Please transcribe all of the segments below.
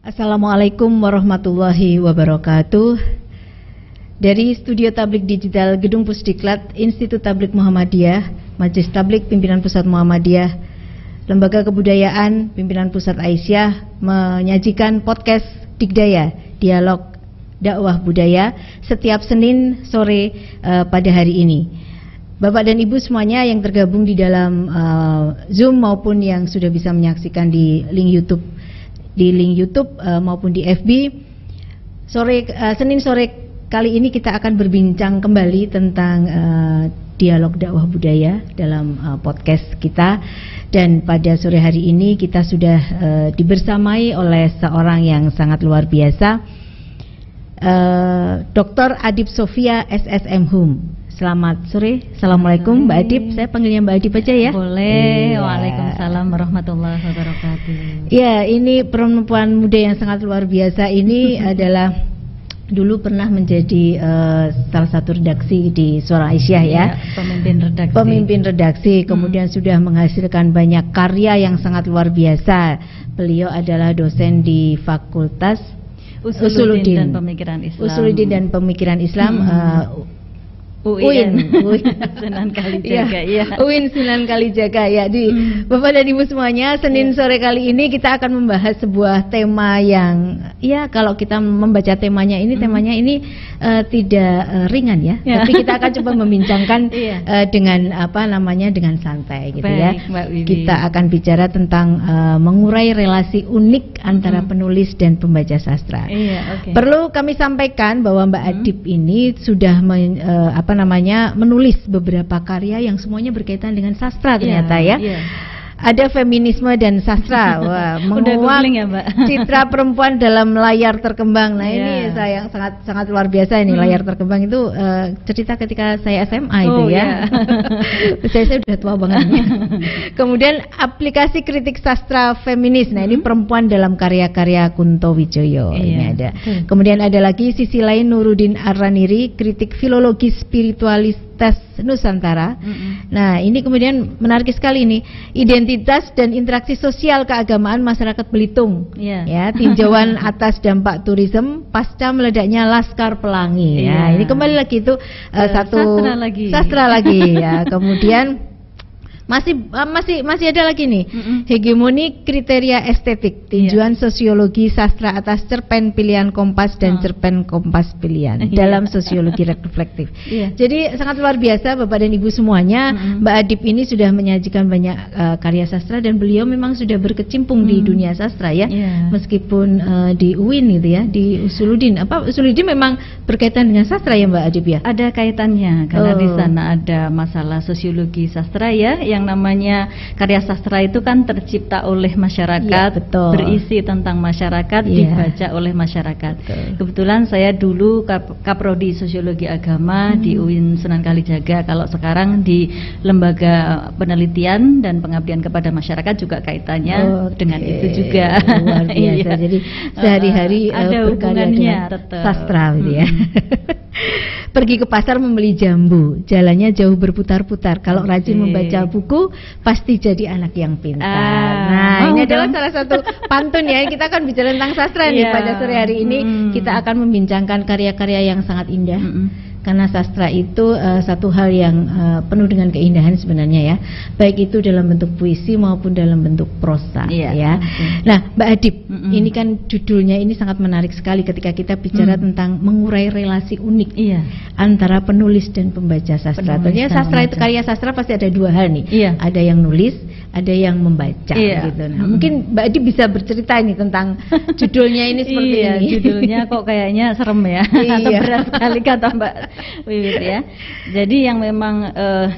Assalamualaikum warahmatullahi wabarakatuh. Dari Studio Tablik Digital Gedung Pusdiklat Institut Tablik Muhammadiyah, Majelis Tablik Pimpinan Pusat Muhammadiyah, Lembaga Kebudayaan Pimpinan Pusat Aisyah menyajikan podcast Digdaya, Dialog Dakwah Budaya setiap Senin sore pada hari ini. Bapak dan Ibu semuanya yang tergabung di dalam Zoom maupun yang sudah bisa menyaksikan di link YouTube maupun di FB, Senin sore kali ini kita akan berbincang kembali tentang dialog dakwah budaya dalam podcast kita. Dan pada sore hari ini kita sudah dibersamai oleh seorang yang sangat luar biasa, Dr. Adib Sofia SSM Hum. Selamat sore, Assalamualaikum Mbak Adib. Saya panggilnya Mbak Adib aja ya. Boleh. Iya. Waalaikumsalam warahmatullahi wabarakatuh. Ya, ini perempuan muda yang sangat luar biasa ini adalah dulu pernah menjadi salah satu redaksi di Suara Aisyah ya. Pemimpin redaksi. Kemudian sudah menghasilkan banyak karya yang sangat luar biasa. Beliau adalah dosen di Fakultas Usuluddin dan Pemikiran Islam. Usuluddin dan Pemikiran Islam. UIN Sunan Kalijaga ya. UIN Sunan Kalijaga ya. Bapak dan Ibu semuanya, Senin sore kali ini kita akan membahas sebuah tema yang ya kalau kita membaca temanya ini tidak ringan ya. Tapi kita akan coba membincangkan dengan dengan santai gitu. Baik, ya. Kita akan bicara tentang mengurai relasi unik antara penulis dan pembaca sastra. Perlu kami sampaikan bahwa Mbak Adib ini sudah menulis beberapa karya yang semuanya berkaitan dengan sastra ternyata ya. Ada feminisme dan sastra. Wah, menguak citra perempuan dalam layar terkembang. Nah, ini saya sangat luar biasa ini. Layar terkembang itu cerita ketika saya SMA itu ya. Saya sudah tua banget. Kemudian aplikasi kritik sastra feminis. Nah, ini perempuan dalam karya-karya Kunto Wijoyo. Ini ada. Kemudian ada lagi sisi lain Nuruddin Ar-Raniri, kritik filologi spiritualitas Nusantara. Nah, ini kemudian menarik sekali ini, identitas dan interaksi sosial keagamaan masyarakat Belitung. Ya, tinjauan atas dampak turisme pasca meledaknya Laskar Pelangi. Ya, ini kembali lagi itu sastra lagi ya. Kemudian masih ada lagi nih, hegemoni kriteria estetik, tinjauan sosiologi sastra atas cerpen pilihan Kompas dan cerpen Kompas pilihan dalam sosiologi reflektif. Jadi sangat luar biasa Bapak dan Ibu semuanya. Mbak Adib ini sudah menyajikan banyak karya sastra dan beliau memang sudah berkecimpung di dunia sastra ya. Meskipun di UIN gitu ya, di Usuluddin. Usuluddin memang berkaitan dengan sastra ya Mbak Adib ya? Ada kaitannya karena di sana ada masalah sosiologi sastra ya. Yang namanya karya sastra itu kan tercipta oleh masyarakat, berisi tentang masyarakat, dibaca oleh masyarakat. Kebetulan saya dulu kaprodi sosiologi agama di UIN Sunan Kalijaga. Kalau sekarang di lembaga penelitian dan pengabdian kepada masyarakat juga kaitannya dengan itu juga. Luar biasa. Jadi sehari-hari ada hubungannya sastra gitu ya. Pergi ke pasar membeli jambu, jalannya jauh berputar-putar. Kalau rajin membaca buku, pasti jadi anak yang pintar. Ini adalah salah satu pantun ya. Kita akan bicara tentang sastra nih pada sore hari ini. Kita akan membincangkan karya-karya yang sangat indah. Karena sastra itu satu hal yang penuh dengan keindahan sebenarnya ya, baik itu dalam bentuk puisi maupun dalam bentuk prosa ya. Nah Mbak Adib, ini kan judulnya ini sangat menarik sekali ketika kita bicara tentang mengurai relasi unik antara penulis dan pembaca sastra. Tentunya sastra itu, karya sastra pasti ada dua hal nih, ada yang nulis, ada yang membaca gitu. Nah, mungkin Mbak Adib bisa bercerita ini tentang judulnya ini seperti ini. Judulnya kok kayaknya serem ya, atau berat sekali kata Mbak Wiwit ya. Jadi yang memang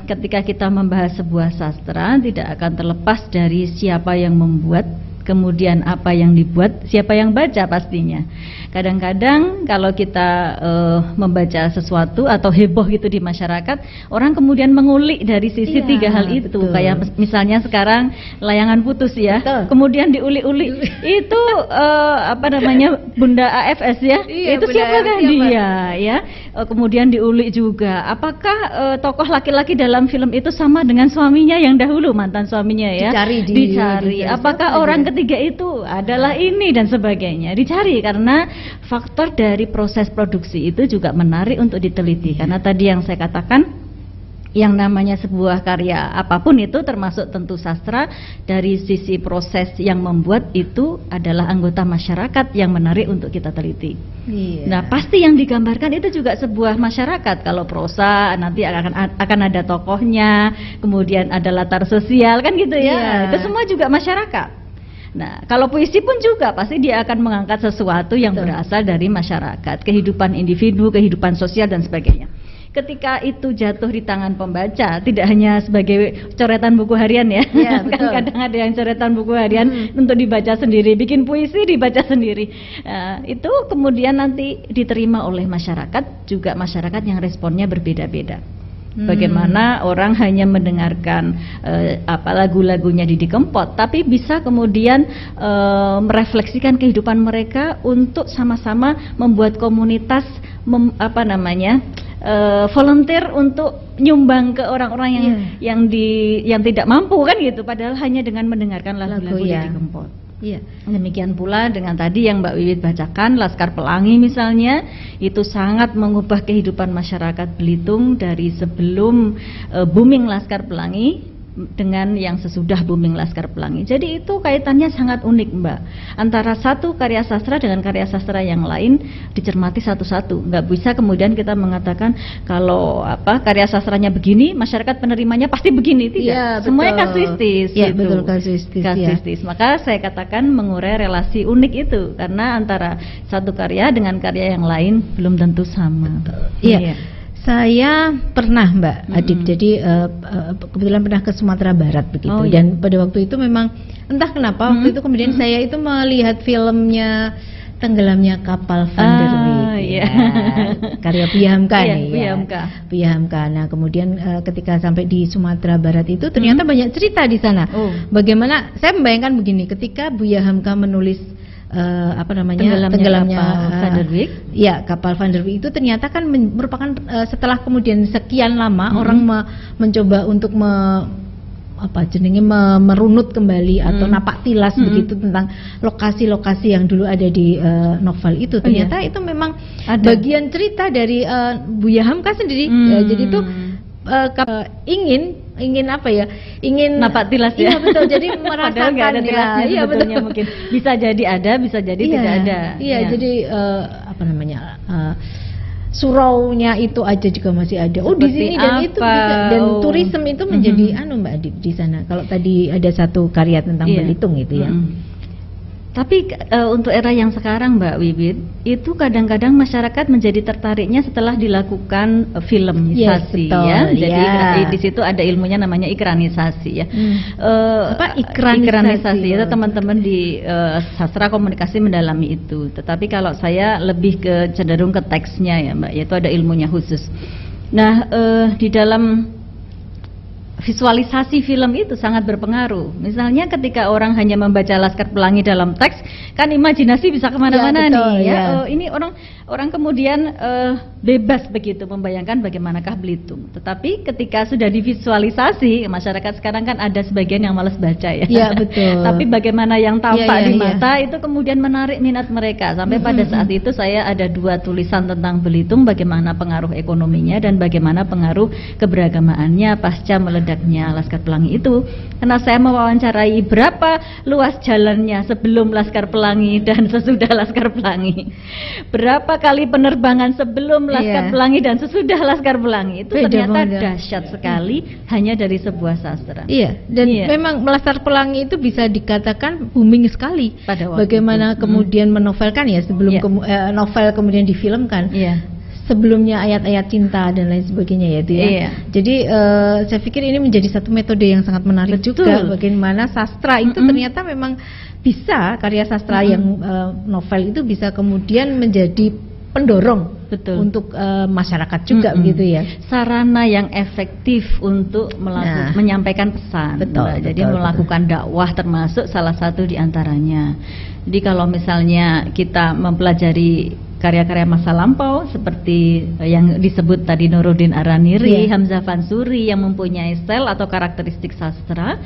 ketika kita membahas sebuah sastra tidak akan terlepas dari siapa yang membuat kemudian apa yang dibuat, siapa yang baca pastinya. Kadang-kadang kalau kita membaca sesuatu atau heboh gitu di masyarakat, orang kemudian mengulik dari sisi tiga hal itu. Betul. Kayak misalnya sekarang layangan putus ya, betul. Kemudian diulik-ulik itu apa namanya Bunda AFS ya, itu siapakah dia ya? Kemudian diulik juga, apakah tokoh laki-laki dalam film itu sama dengan suaminya yang dahulu, mantan suaminya ya? Dicari. Apakah orang ketiga itu adalah ini dan sebagainya, dicari karena faktor dari proses produksi itu juga menarik untuk diteliti. Karena tadi yang saya katakan, yang namanya sebuah karya apapun itu termasuk tentu sastra, dari sisi proses yang membuat itu adalah anggota masyarakat yang menarik untuk kita teliti. Nah pasti yang digambarkan itu juga sebuah masyarakat. Kalau prosa nanti akan ada tokohnya, kemudian ada latar sosial kan gitu ya. Itu semua juga masyarakat. Nah, kalau puisi pun juga pasti dia akan mengangkat sesuatu yang berasal dari masyarakat, kehidupan individu, kehidupan sosial dan sebagainya. Ketika itu jatuh di tangan pembaca, tidak hanya sebagai coretan buku harian ya, kan kadang ada yang coretan buku harian untuk dibaca sendiri, bikin puisi dibaca sendiri. Itu kemudian nanti diterima oleh masyarakat, juga masyarakat yang responnya berbeda-beda. Bagaimana orang hanya mendengarkan lagu-lagunya Didi Kempot, tapi bisa kemudian merefleksikan kehidupan mereka untuk sama-sama membuat komunitas, volunteer untuk nyumbang ke orang-orang yang tidak mampu kan gitu, padahal hanya dengan mendengarkan lagu-lagu Didi Kempot. Demikian pula dengan tadi yang Mbak Wiwit bacakan, Laskar Pelangi misalnya, itu sangat mengubah kehidupan masyarakat Belitung dari sebelum booming Laskar Pelangi dengan yang sesudah booming Laskar Pelangi. Jadi itu kaitannya sangat unik Mbak, antara satu karya sastra dengan karya sastra yang lain dicermati satu-satu. Nggak bisa kemudian kita mengatakan kalau karya sastranya begini, masyarakat penerimanya pasti begini, tidak. Semuanya kasuistis. Betul, kasuistis. Maka saya katakan mengurai relasi unik itu, karena antara satu karya dengan karya yang lain belum tentu sama. Saya pernah Mbak Adib, jadi kebetulan pernah ke Sumatera Barat begitu, dan pada waktu itu memang entah kenapa waktu itu kemudian saya itu melihat filmnya Tenggelamnya Kapal Van der Wijk, karya Buya Hamka. Nah kemudian ketika sampai di Sumatera Barat itu ternyata banyak cerita di sana. Bagaimana saya membayangkan begini, ketika Buya Hamka menulis tenggelamnya Van der Wijk. Kapal Van der Wijk itu ternyata kan merupakan setelah kemudian sekian lama orang mencoba untuk merunut kembali atau napak tilas begitu tentang lokasi-lokasi yang dulu ada di novel itu. Ternyata itu memang bagian cerita dari Buya Hamka sendiri. Jadi itu ingin napak tilas ya. Iya betul, jadi merasakan nggak ada tilasnya sebetulnya mungkin. Bisa jadi ada, bisa jadi tidak ada. Jadi suraunya itu aja juga masih ada. Seperti di sini dan itu bisa, dan turisme itu menjadi Mbak Adib di sana. Kalau tadi ada satu karya tentang Belitung itu ya. Tapi untuk era yang sekarang Mbak Wiwit, itu kadang-kadang masyarakat menjadi tertariknya setelah dilakukan filmisasi Jadi di situ ada ilmunya namanya ikranisasi ya. Ikranisasi itu teman-teman di sastra komunikasi mendalami itu. Tetapi kalau saya lebih cenderung ke teksnya ya Mbak, yaitu ada ilmunya khusus. Nah di dalam visualisasi film itu sangat berpengaruh. Misalnya ketika orang hanya membaca Laskar Pelangi dalam teks, kan imajinasi bisa kemana-mana ini orang kemudian bebas begitu membayangkan bagaimanakah Belitung. Tetapi ketika sudah divisualisasi, masyarakat sekarang kan ada sebagian yang malas baca ya. Betul. Tapi bagaimana yang tampak di mata itu kemudian menarik minat mereka. Sampai pada saat itu saya ada 2 tulisan tentang Belitung, bagaimana pengaruh ekonominya dan bagaimana pengaruh keberagamaannya pasca meledaknya Laskar Pelangi itu. Karena saya mewawancarai berapa luas jalannya sebelum Laskar Pelangi dan sesudah Laskar Pelangi. Berapa kali penerbangan sebelum Laskar Pelangi dan sesudah Laskar Pelangi, itu ternyata dahsyat sekali hanya dari sebuah sastra. Dan memang Laskar Pelangi itu bisa dikatakan booming sekali. Pada waktu bagaimana kemudian menovelkan ya sebelum novel kemudian difilmkan. sebelumnya ayat-ayat cinta dan lain sebagainya ya itu ya. Iya. Jadi saya pikir ini menjadi satu metode yang sangat menarik juga, bagaimana sastra itu ternyata memang bisa, karya sastra yang novel itu bisa kemudian menjadi pendorong untuk masyarakat juga begitu ya. Sarana yang efektif untuk menyampaikan pesan. Jadi melakukan dakwah termasuk salah satu di antaranya. Jadi kalau misalnya kita mempelajari karya-karya masa lampau seperti yang disebut tadi Nuruddin Araniri, Hamzah Fansuri yang mempunyai style atau karakteristik sastra,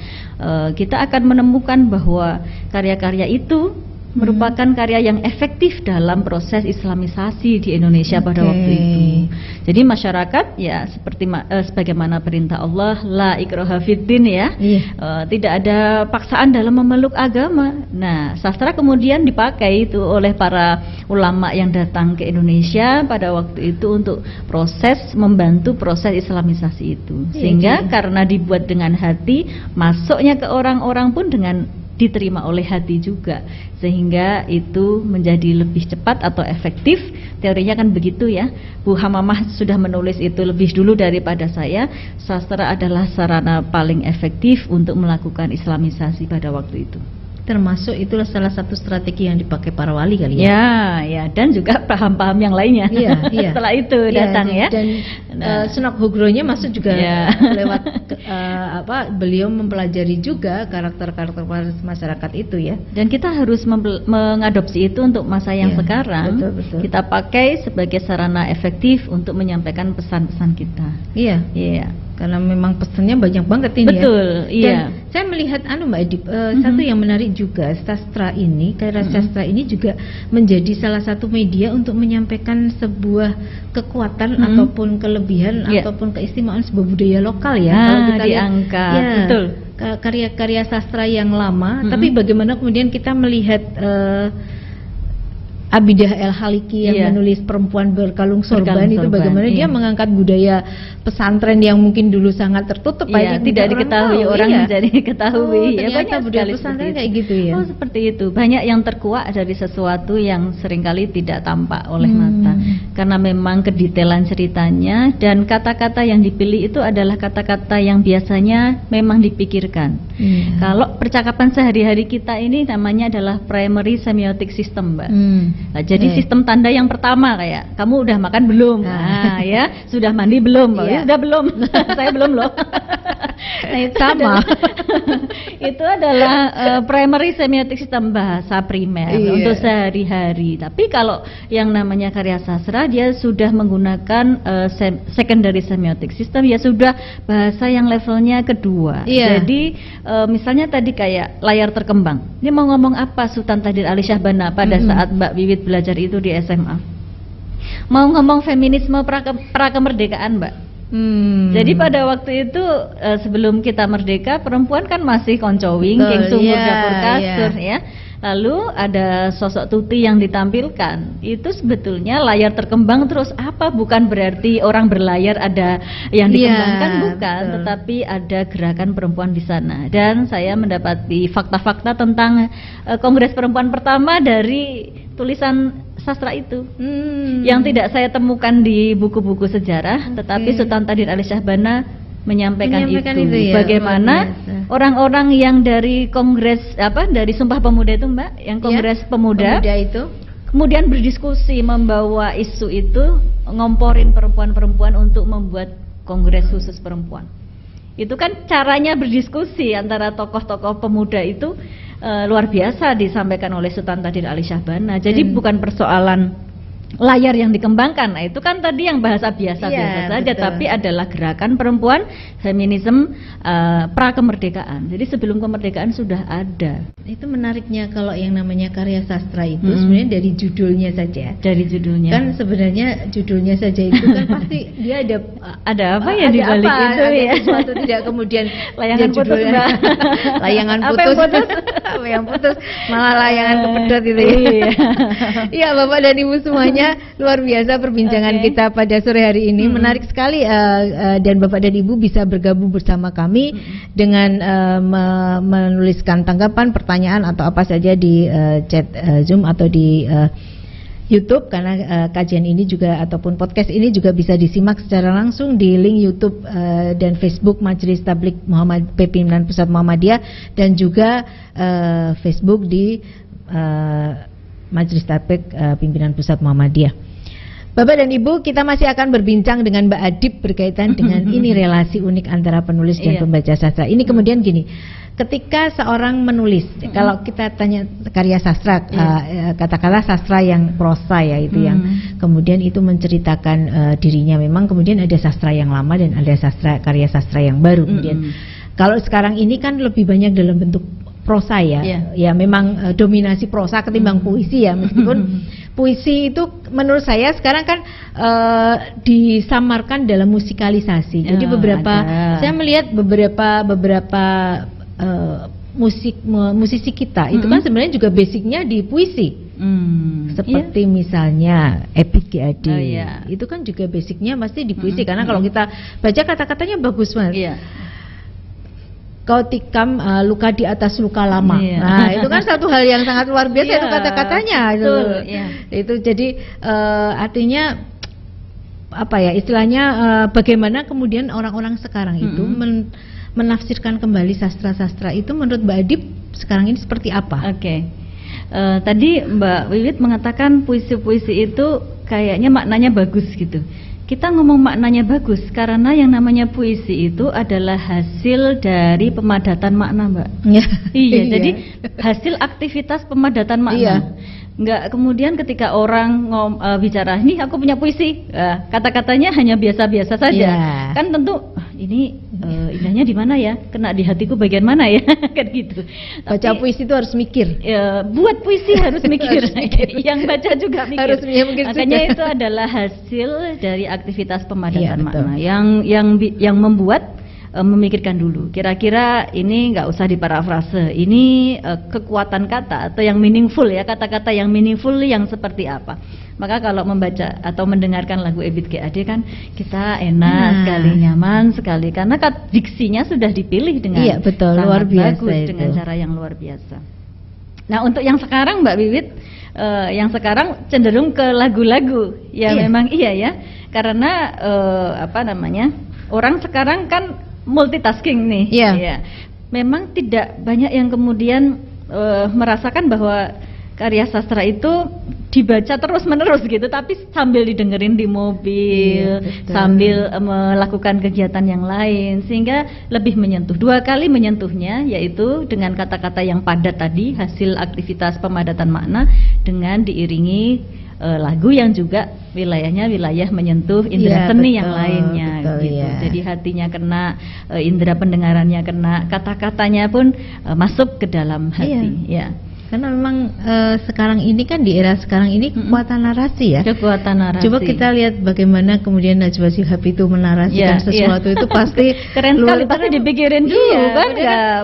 kita akan menemukan bahwa karya-karya itu merupakan karya yang efektif dalam proses Islamisasi di Indonesia pada waktu itu. Jadi masyarakat ya seperti sebagaimana perintah Allah, la ikraha fiddin ya, tidak ada paksaan dalam memeluk agama. Nah, sastra kemudian dipakai itu oleh para ulama yang datang ke Indonesia pada waktu itu untuk membantu proses Islamisasi itu. Sehingga karena dibuat dengan hati, masuknya ke orang-orang pun dengan diterima oleh hati juga, sehingga itu menjadi lebih cepat atau efektif. Teorinya kan begitu ya. Bu Hamamah sudah menulis itu lebih dulu daripada saya. Sastra adalah sarana paling efektif untuk melakukan Islamisasi pada waktu itu. Termasuk itulah salah satu strategi yang dipakai para wali kali ya. Ya, dan juga paham-paham yang lainnya. Setelah itu datang ya. Dan Sunak Hogronya masuk juga lewat beliau mempelajari juga karakter-karakter masyarakat itu ya. Dan kita harus mengadopsi itu untuk masa yang sekarang. Betul. Kita pakai sebagai sarana efektif untuk menyampaikan pesan-pesan kita. Iya. Karena memang pesannya banyak banget ini ya. Dan saya melihat Mbak Edip, satu yang menarik juga, sastra ini, karya sastra ini juga menjadi salah satu media untuk menyampaikan sebuah kekuatan ataupun kelebihan ataupun keistimewaan sebuah budaya lokal ya. Kalau kita diangkat, betul. Karya-karya sastra yang lama, tapi bagaimana kemudian kita melihat Abidah El Haliki yang menulis Perempuan Berkalung Sorban itu bagaimana dia mengangkat budaya pesantren yang mungkin dulu sangat tertutup tidak diketahui orang jadi diketahui banyak budaya pesantren kayak gitu ya. Seperti itu, banyak yang terkuak dari sesuatu yang seringkali tidak tampak oleh mata karena memang kedetailan ceritanya dan kata-kata yang dipilih itu adalah kata-kata yang biasanya memang dipikirkan. Kalau percakapan sehari-hari kita ini namanya adalah primary semiotic system, Mbak. Nah, jadi sistem tanda yang pertama kayak kamu udah makan belum? Ya, sudah mandi belum? Sudah belum. Saya belum loh. Nah, itu sama. Itu adalah primary semiotic system, bahasa primer untuk sehari-hari. Tapi kalau yang namanya karya sastra dia sudah menggunakan secondary semiotic system, ya sudah bahasa yang levelnya kedua. Jadi misalnya tadi kayak layar terkembang. Ini mau ngomong apa Sultan Tahdir Ali Syahbana pada saat Mbak Wiwit belajar itu di SMA? Mau ngomong feminisme prakemerdekaan, Mbak. Jadi pada waktu itu sebelum kita merdeka, perempuan kan masih koncowing, king sumur dapur kasur ya. Lalu ada sosok Tuti yang ditampilkan. Itu sebetulnya layar terkembang terus apa? Bukan berarti orang berlayar ada yang dikembangkan, bukan, tetapi ada gerakan perempuan di sana. Dan saya mendapati fakta-fakta tentang Kongres Perempuan pertama dari tulisan sastra itu yang tidak saya temukan di buku-buku sejarah, tetapi Sultan Tahdir Ali Syahbana menyampaikan itu ya, bagaimana orang-orang yang dari kongres dari Sumpah Pemuda itu, Mbak, yang kongres pemuda itu kemudian berdiskusi membawa isu itu, ngomporin perempuan-perempuan untuk membuat kongres khusus perempuan. Itu kan caranya berdiskusi antara tokoh-tokoh pemuda itu luar biasa disampaikan oleh Sultan Tahdir Ali Syahbana. Jadi bukan persoalan layar yang dikembangkan. Nah, itu kan tadi yang bahasa biasa-biasa saja, tapi adalah gerakan perempuan, feminisme, prakemerdekaan. Jadi sebelum kemerdekaan sudah ada. Itu menariknya kalau yang namanya karya sastra itu sebenarnya dari judulnya saja. Dari judulnya. Kan sebenarnya judulnya saja itu kan pasti dia ada apa ya di balik itu ya. Sesuatu tidak kemudian layangan putus, Mbak. Layangan putus. Apa yang putus? Malah layangan kepedot itu ya. Iya, Bapak dan Ibu semuanya, luar biasa perbincangan kita pada sore hari ini. Menarik sekali dan Bapak dan Ibu bisa bergabung bersama kami dengan menuliskan tanggapan, pertanyaan atau apa saja di chat Zoom atau di YouTube, karena kajian ini juga ataupun podcast ini juga bisa disimak secara langsung di link YouTube dan Facebook Majelis Tabligh Pimpinan Pusat Muhammadiyah, dan juga Facebook di Majelis Tabligh Pimpinan Pusat Muhammadiyah. Bapak dan Ibu, kita masih akan berbincang dengan Mbak Adib berkaitan dengan ini relasi unik antara penulis dan pembaca sastra. Ini kemudian gini, ketika seorang menulis, kalau kita tanya karya sastra, katakanlah sastra yang prosa ya, itu yang kemudian itu menceritakan dirinya, memang kemudian ada sastra yang lama dan ada karya sastra yang baru. Kemudian kalau sekarang ini kan lebih banyak dalam bentuk prosa ya, ya memang dominasi prosa ketimbang puisi ya, meskipun puisi itu menurut saya sekarang kan disamarkan dalam musikalisasi. Jadi saya melihat beberapa musisi kita itu kan sebenarnya juga basicnya di puisi. Seperti misalnya Ebit GAD, itu kan juga basicnya pasti di puisi, karena kalau kita baca kata-katanya bagus banget. Kau tikam luka di atas luka lama. Nah, itu kan satu hal yang sangat luar biasa itu kata-katanya. Itu jadi artinya apa ya istilahnya, bagaimana kemudian orang-orang sekarang itu menafsirkan kembali sastra-sastra itu menurut Mbak Adib sekarang ini seperti apa? Tadi Mbak Wiwit mengatakan puisi-puisi itu kayaknya maknanya bagus gitu. Kita ngomong maknanya bagus karena yang namanya puisi itu adalah hasil dari pemadatan makna, Mbak. Iya, jadi hasil aktivitas pemadatan makna. Enggak kemudian ketika orang bicara, nih aku punya puisi, kata-katanya hanya biasa-biasa saja. Kan tentu ini indahnya di mana ya? Kena di hatiku bagian mana ya? Kan gitu. Baca puisi itu harus mikir. Buat puisi harus mikir. Yang baca juga mikir. Harus mikir. Makanya itu adalah hasil dari aktivitas pemadatan makna yang membuat memikirkan dulu. Kira-kira ini nggak usah diparafrase. Ini kekuatan kata atau yang meaningful ya, kata-kata yang meaningful yang seperti apa. Maka kalau membaca atau mendengarkan lagu Ebit GAD kan kita enak sekali, nyaman sekali karena diksinya sudah dipilih dengan luar biasa bagus itu. Dengan cara yang luar biasa. Nah, untuk yang sekarang Mbak Wiwit, yang sekarang cenderung ke lagu-lagu memang ya, karena orang sekarang kan multitasking nih. Memang tidak banyak yang kemudian merasakan bahwa karya sastra itu dibaca terus-menerus gitu, tapi sambil didengerin di mobil, sambil melakukan kegiatan yang lain, sehingga lebih menyentuh. 2 kali menyentuhnya, yaitu dengan kata-kata yang padat tadi, hasil aktivitas pemadatan makna, dengan diiringi lagu yang juga wilayahnya wilayah menyentuh indera seni yang lainnya gitu. Jadi hatinya kena, indera pendengarannya kena, kata-katanya pun masuk ke dalam hati. Karena memang sekarang ini kan di era sekarang ini kekuatan narasi ya. Kekuatan narasi. Coba kita lihat bagaimana kemudian Najwa Shihab itu menarasikan sesuatu itu pasti keren sekali, pasti dipikirin dulu kan.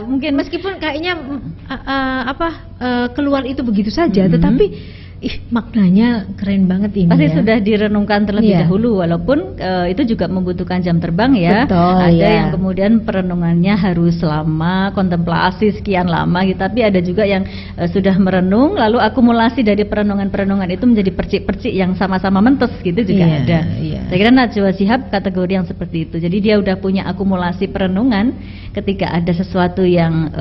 Mungkin meskipun kayaknya keluar itu begitu saja, tetapi maknanya keren banget ini. Pasti sudah direnungkan terlebih dahulu, walaupun itu juga membutuhkan jam terbang ya. Ada yang kemudian perenungannya harus lama, kontemplasi sekian lama gitu. Tapi ada juga yang sudah merenung, lalu akumulasi dari perenungan-perenungan itu menjadi percik-percik yang sama-sama mentes gitu juga ada. Saya kira Najwa Shihab kategori yang seperti itu. Jadi dia udah punya akumulasi perenungan, ketika ada sesuatu yang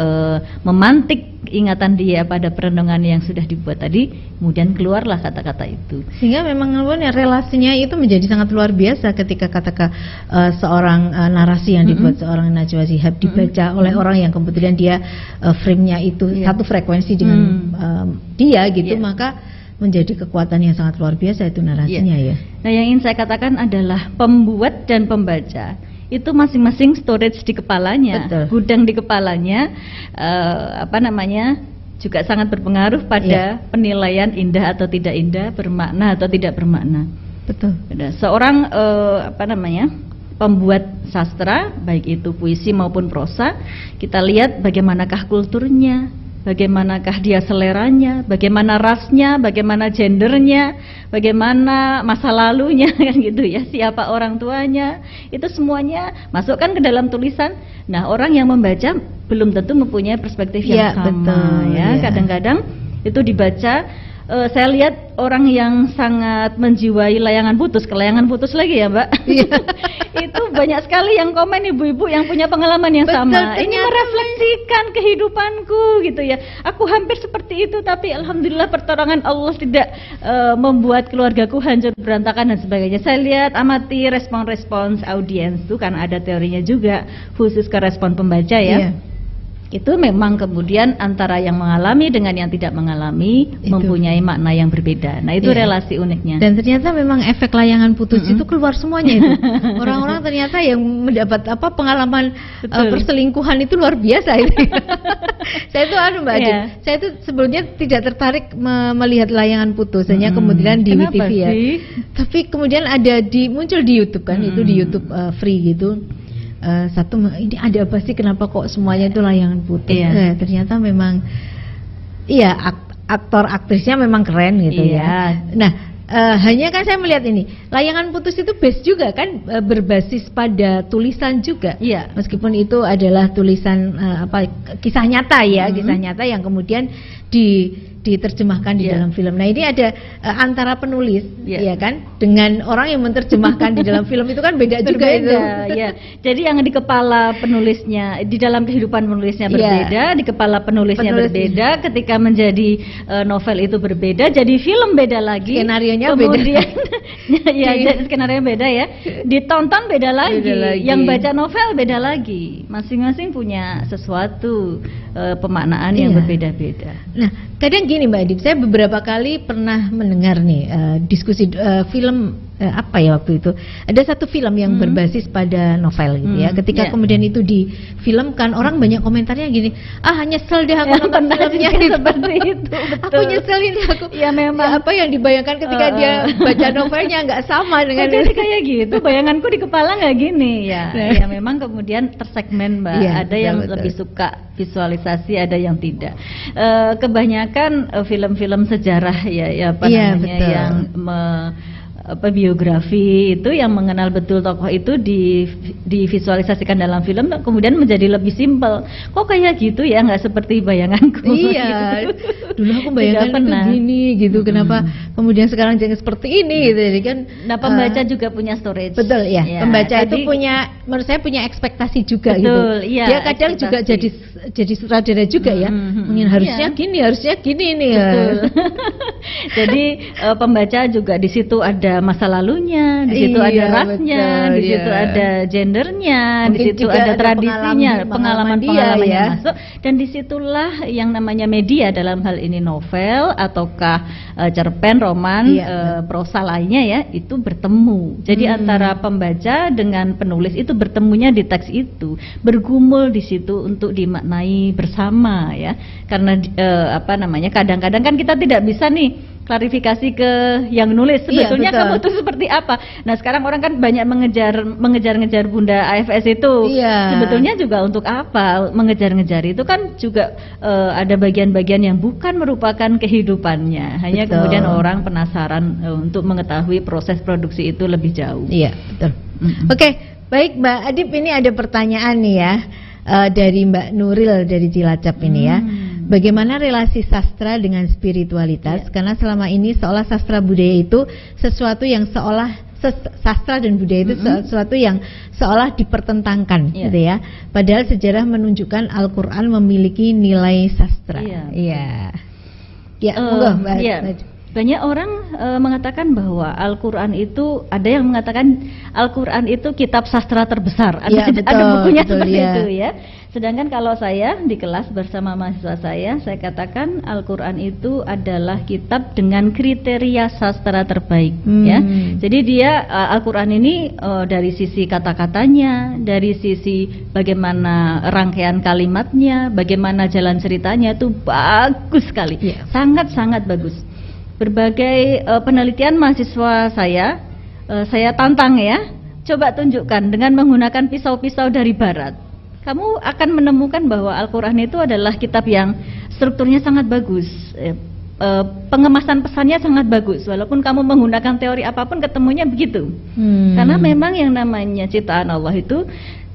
memantik ingatan dia pada perenungan yang sudah dibuat tadi, kemudian keluarlah kata-kata itu. Sehingga memang relasinya itu menjadi sangat luar biasa ketika kata-kata seorang narasi yang dibuat seorang Najwa Shihab dibaca oleh orang yang kebetulan dia frame-nya itu satu frekuensi dengan dia gitu, maka menjadi kekuatan yang sangat luar biasa itu narasinya ya. Nah, yang ingin saya katakan adalah pembuat dan pembaca itu masing-masing storage di kepalanya, gudang di kepalanya, juga sangat berpengaruh pada penilaian indah atau tidak indah, bermakna atau tidak bermakna. Seorang pembuat sastra, baik itu puisi maupun prosa, kita lihat bagaimanakah kulturnya, bagaimanakah dia seleranya, bagaimana rasnya, bagaimana gendernya, bagaimana masa lalunya kan gitu ya, siapa orang tuanya, itu semuanya masukkan ke dalam tulisan. Nah, orang yang membaca belum tentu mempunyai perspektif yang sama. Kadang-kadang itu dibaca saya lihat orang yang sangat menjiwai layangan putus, kelayangan putus lagi ya Mbak. Itu banyak sekali yang komen ibu-ibu yang punya pengalaman yang sama. Ini merefleksikan kehidupanku gitu ya. Aku hampir seperti itu, tapi alhamdulillah pertolongan Allah tidak membuat keluargaku hancur berantakan dan sebagainya. Saya lihat, amati respon-respons audiens itu kan ada teorinya juga khusus ke respon pembaca ya. Itu memang kemudian antara yang mengalami dengan yang tidak mengalami mempunyai makna yang berbeda. Nah itu relasi uniknya. Dan ternyata memang efek layangan putus itu keluar semuanya itu. Orang-orang ternyata yang mendapat pengalaman perselingkuhan itu luar biasa itu. Saya itu Mbak Adip, saya itu sebelumnya tidak tertarik melihat layangan putus, hanya kemudian di WTV ya. Tapi kemudian ada muncul di YouTube kan, itu di YouTube free gitu. Ini ada apa sih, kenapa kok semuanya itu layangan putus? Ternyata memang aktor aktrisnya memang keren gitu ya. Nah, hanya kan saya melihat ini layangan putus itu base juga kan, berbasis pada tulisan juga. Meskipun itu adalah tulisan kisah nyata ya, kisah nyata yang kemudian diterjemahkan di dalam film. Nah ini ada antara penulis ya kan dengan orang yang menerjemahkan di dalam film itu kan beda juga itu. Jadi yang di kepala penulisnya, di dalam kehidupan penulisnya berbeda, di kepala penulisnya berbeda, ketika menjadi novel itu berbeda, jadi film beda lagi, skenarionya kemudian jadi skenario beda ya, ditonton beda lagi, yang baca novel beda lagi, masing-masing punya sesuatu pemaknaan yang berbeda-beda. Nah kadang gini Mbak Adip, saya beberapa kali pernah mendengar nih diskusi film waktu itu ada satu film yang berbasis pada novel gitu ya. Ketika kemudian itu difilmkan, orang banyak komentarnya gini, nyesel deh aku nonton filmnya seperti itu. Aku nyesel ini aku. Ya memang apa yang dibayangkan ketika dia baca novelnya nggak sama dengan jadi kayak gitu. Bayanganku di kepala nggak gini ya. Ya memang kemudian tersegmen Mbak. Ada yang lebih suka visualisasi, ada yang tidak. Kebanyakan film-film sejarah yang biografi itu yang mengenal betul tokoh itu divisualisasikan dalam film, kemudian menjadi lebih simpel. Kok kayak gitu ya, nggak seperti bayanganku. Gitu. Dulu aku bayangkan itu gini gitu, kenapa kemudian sekarang jadi seperti ini gitu. Jadi kan pembaca juga punya storage. Betul ya. Pembaca itu menurut saya punya ekspektasi juga gitu. Dia kadang juga jadi sutradara juga ya. Mungkin harusnya gini nih. Jadi pembaca juga di situ ada masa lalunya, di situ ada rasnya, di situ ada gendernya, di situ ada tradisinya, pengalaman yang masuk, dan disitulah yang namanya media, dalam hal ini novel ataukah cerpen, roman, prosa lainnya ya, itu bertemu. Jadi antara pembaca dengan penulis itu bertemunya di teks itu, bergumul di situ untuk dimaknai bersama ya. Karena kadang-kadang kan kita tidak bisa nih klarifikasi ke yang nulis sebetulnya kamu tuh seperti apa. Nah sekarang orang kan banyak mengejar Bunda AFS itu. Sebetulnya juga untuk apa mengejar-ngejar itu kan juga ada bagian-bagian yang bukan merupakan kehidupannya. Hanya kemudian orang penasaran untuk mengetahui proses produksi itu lebih jauh. Iya betul. Oke, baik Mbak Adip, ini ada pertanyaan nih ya dari Mbak Nuril dari Cilacap ini ya. Bagaimana relasi sastra dengan spiritualitas? Karena selama ini seolah sastra budaya itu sesuatu yang sastra dan budaya itu sesuatu yang seolah dipertentangkan gitu ya. Padahal sejarah menunjukkan Al-Quran memiliki nilai sastra. Monggo Mbak. Banyak orang mengatakan bahwa Al-Quran itu, ada yang mengatakan Al-Quran itu kitab sastra terbesar. Ada bukunya seperti itu ya. Sedangkan kalau saya di kelas bersama mahasiswa saya katakan Al-Quran itu adalah kitab dengan kriteria sastra terbaik ya. Jadi dia Al-Quran ini dari sisi kata-katanya, dari sisi bagaimana rangkaian kalimatnya, bagaimana jalan ceritanya itu bagus sekali, sangat-sangat bagus. Berbagai penelitian mahasiswa saya tantang ya, coba tunjukkan dengan menggunakan pisau-pisau dari barat. Kamu akan menemukan bahwa Al-Quran itu adalah kitab yang strukturnya sangat bagus, pengemasan pesannya sangat bagus. Walaupun kamu menggunakan teori apapun, ketemunya begitu. Karena memang yang namanya ciptaan Allah itu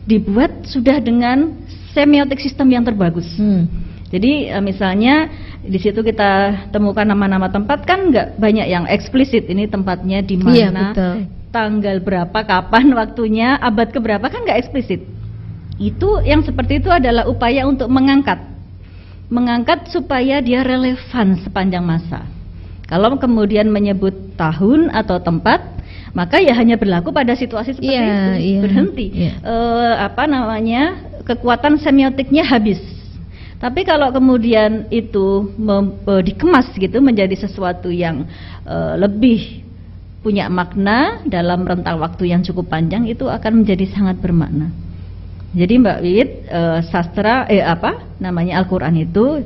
dibuat sudah dengan semiotik sistem yang terbagus. Jadi misalnya di situ kita temukan nama-nama tempat, kan nggak banyak yang eksplisit ini tempatnya di mana, iya, betul. Tanggal berapa, kapan waktunya, abad keberapa, kan nggak eksplisit. Itu yang seperti itu adalah upaya untuk mengangkat supaya dia relevan sepanjang masa. Kalau kemudian menyebut tahun atau tempat, maka ya hanya berlaku pada situasi seperti itu, berhenti. Kekuatan semiotiknya habis. Tapi kalau kemudian itu dikemas gitu menjadi sesuatu yang lebih punya makna dalam rentang waktu yang cukup panjang, itu akan menjadi sangat bermakna. Jadi Mbak Wiwit, sastra Al-Quran itu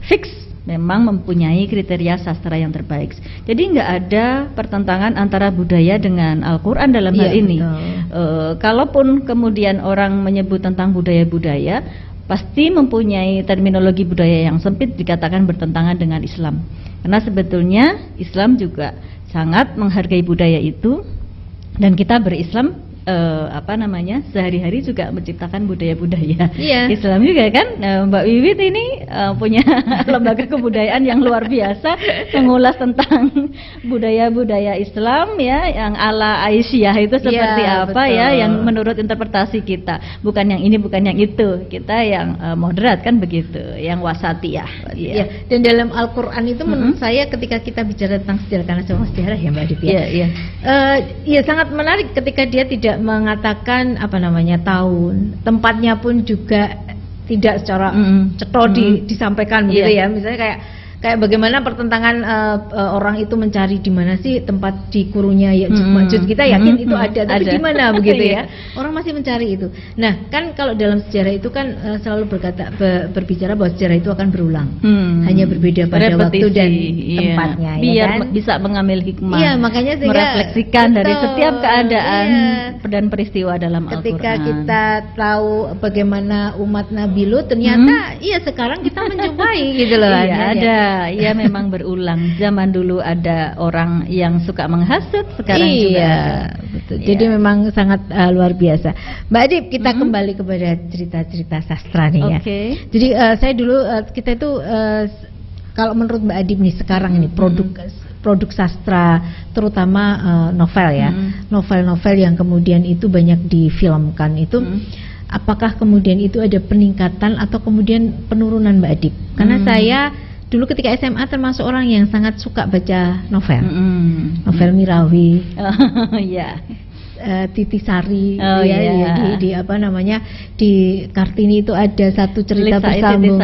fix memang mempunyai kriteria sastra yang terbaik. Jadi nggak ada pertentangan antara budaya dengan Al-Quran dalam hal ini. Kalaupun kemudian orang menyebut tentang budaya-budaya, pasti mempunyai terminologi budaya yang sempit, dikatakan bertentangan dengan Islam. Karena sebetulnya Islam juga sangat menghargai budaya itu, dan kita berislam sehari-hari juga menciptakan budaya-budaya Islam juga kan. Mbak Wiwit ini punya lembaga kebudayaan yang luar biasa, mengulas tentang budaya-budaya Islam ya, yang ala Aisyah itu seperti apa, betul. Ya, yang menurut interpretasi kita, bukan yang ini, bukan yang itu, kita yang moderat kan begitu, yang wasatiyah. Dan dalam Al-Quran itu menurut saya, ketika kita bicara tentang sejarah, karena semua sejarah ya Mbak Adip sangat menarik ketika dia tidak mengatakan tahun, tempatnya pun juga tidak secara cetha disampaikan begitu ya. Misalnya kayak bagaimana pertentangan orang itu mencari di mana sih tempat dikurunya Ya'juj Ma'juj, kita yakin itu ada, tapi di mana begitu ya. Orang masih mencari itu. Nah, kan kalau dalam sejarah itu kan selalu berbicara bahwa sejarah itu akan berulang. Hanya berbeda pada waktu dan tempatnya, biar ya kan? Bisa mengambil hikmah. Iya, makanya merefleksikan dari setiap keadaan dan peristiwa dalam Al-Quran. Ketika kita tahu bagaimana umat Nabi Lut, ternyata sekarang kita menjumpai gitu loh. Iya, memang berulang. Zaman dulu ada orang yang suka menghasut, sekarang juga ada. Betul. Jadi memang sangat luar biasa. Mbak Adip, kita kembali kepada cerita-cerita sastra nih ya. Jadi saya dulu kita itu kalau menurut Mbak Adip nih sekarang ini produk sastra, terutama novel ya, novel-novel yang kemudian itu banyak difilmkan itu. Apakah kemudian itu ada peningkatan atau kemudian penurunan Mbak Adip? Karena saya dulu ketika SMA termasuk orang yang sangat suka baca novel, novel Mirawi, Titi Sari, di Kartini itu ada satu cerita bersambung,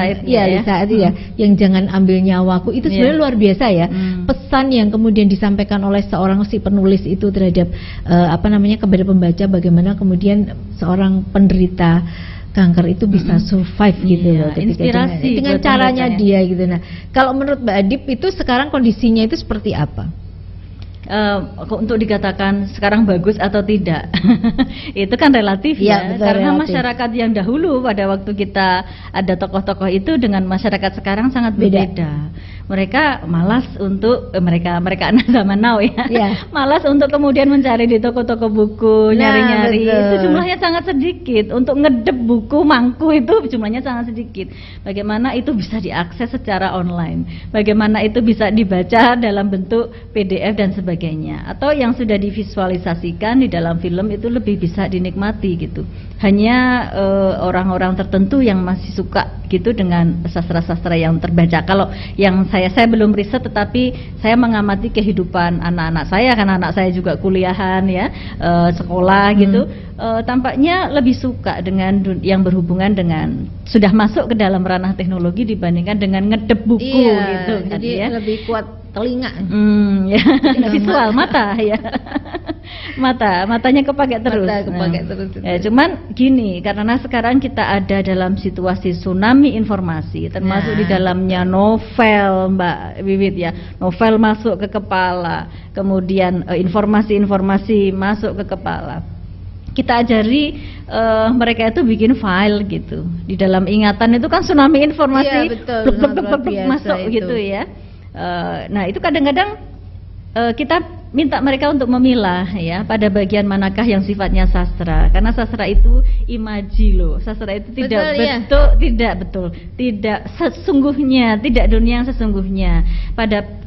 yang jangan ambil nyawaku, itu sebenarnya luar biasa ya. Pesan yang kemudian disampaikan oleh seorang si penulis itu terhadap kepada pembaca, bagaimana kemudian seorang penderita kanker itu bisa survive gitu loh, inspirasi dengan caranya dia gitu. Nah, kalau menurut Mbak Adip itu sekarang kondisinya itu seperti apa? Untuk dikatakan sekarang bagus atau tidak itu kan relatif ya, karena relatif. Masyarakat yang dahulu pada waktu kita ada tokoh-tokoh itu dengan masyarakat sekarang sangat berbeda. Mereka malas untuk mereka anak zaman now ya, malas untuk kemudian mencari di toko-toko buku, nyari-nyari. Itu jumlahnya sangat sedikit. Untuk ngedep buku mangku itu jumlahnya sangat sedikit. Bagaimana itu bisa diakses secara online, bagaimana itu bisa dibaca dalam bentuk PDF dan sebagainya, atau yang sudah divisualisasikan di dalam film itu lebih bisa dinikmati gitu. Hanya orang-orang tertentu yang masih suka gitu dengan sastra-sastra yang terbaca. Kalau yang saya belum riset, tetapi saya mengamati kehidupan anak-anak saya, karena anak saya juga kuliahan ya, sekolah gitu. Tampaknya lebih suka dengan yang berhubungan dengan sudah masuk ke dalam ranah teknologi dibandingkan dengan ngedep buku gitu. Jadi lebih kuat telinga, visual mata ya. matanya kepakai terus. Cuman gini, karena sekarang kita ada dalam situasi tsunami informasi, termasuk di dalamnya novel Mbak Wiwit ya, novel masuk ke kepala, kemudian informasi-informasi masuk ke kepala. Kita ajari mereka itu bikin file gitu, di dalam ingatan itu kan tsunami informasi blek masuk itu. Gitu ya. Nah itu kadang-kadang kita minta mereka untuk memilah ya pada bagian manakah yang sifatnya sastra, karena sastra itu imaji loh, sastra itu tidak tidak sesungguhnya, tidak dunia yang sesungguhnya.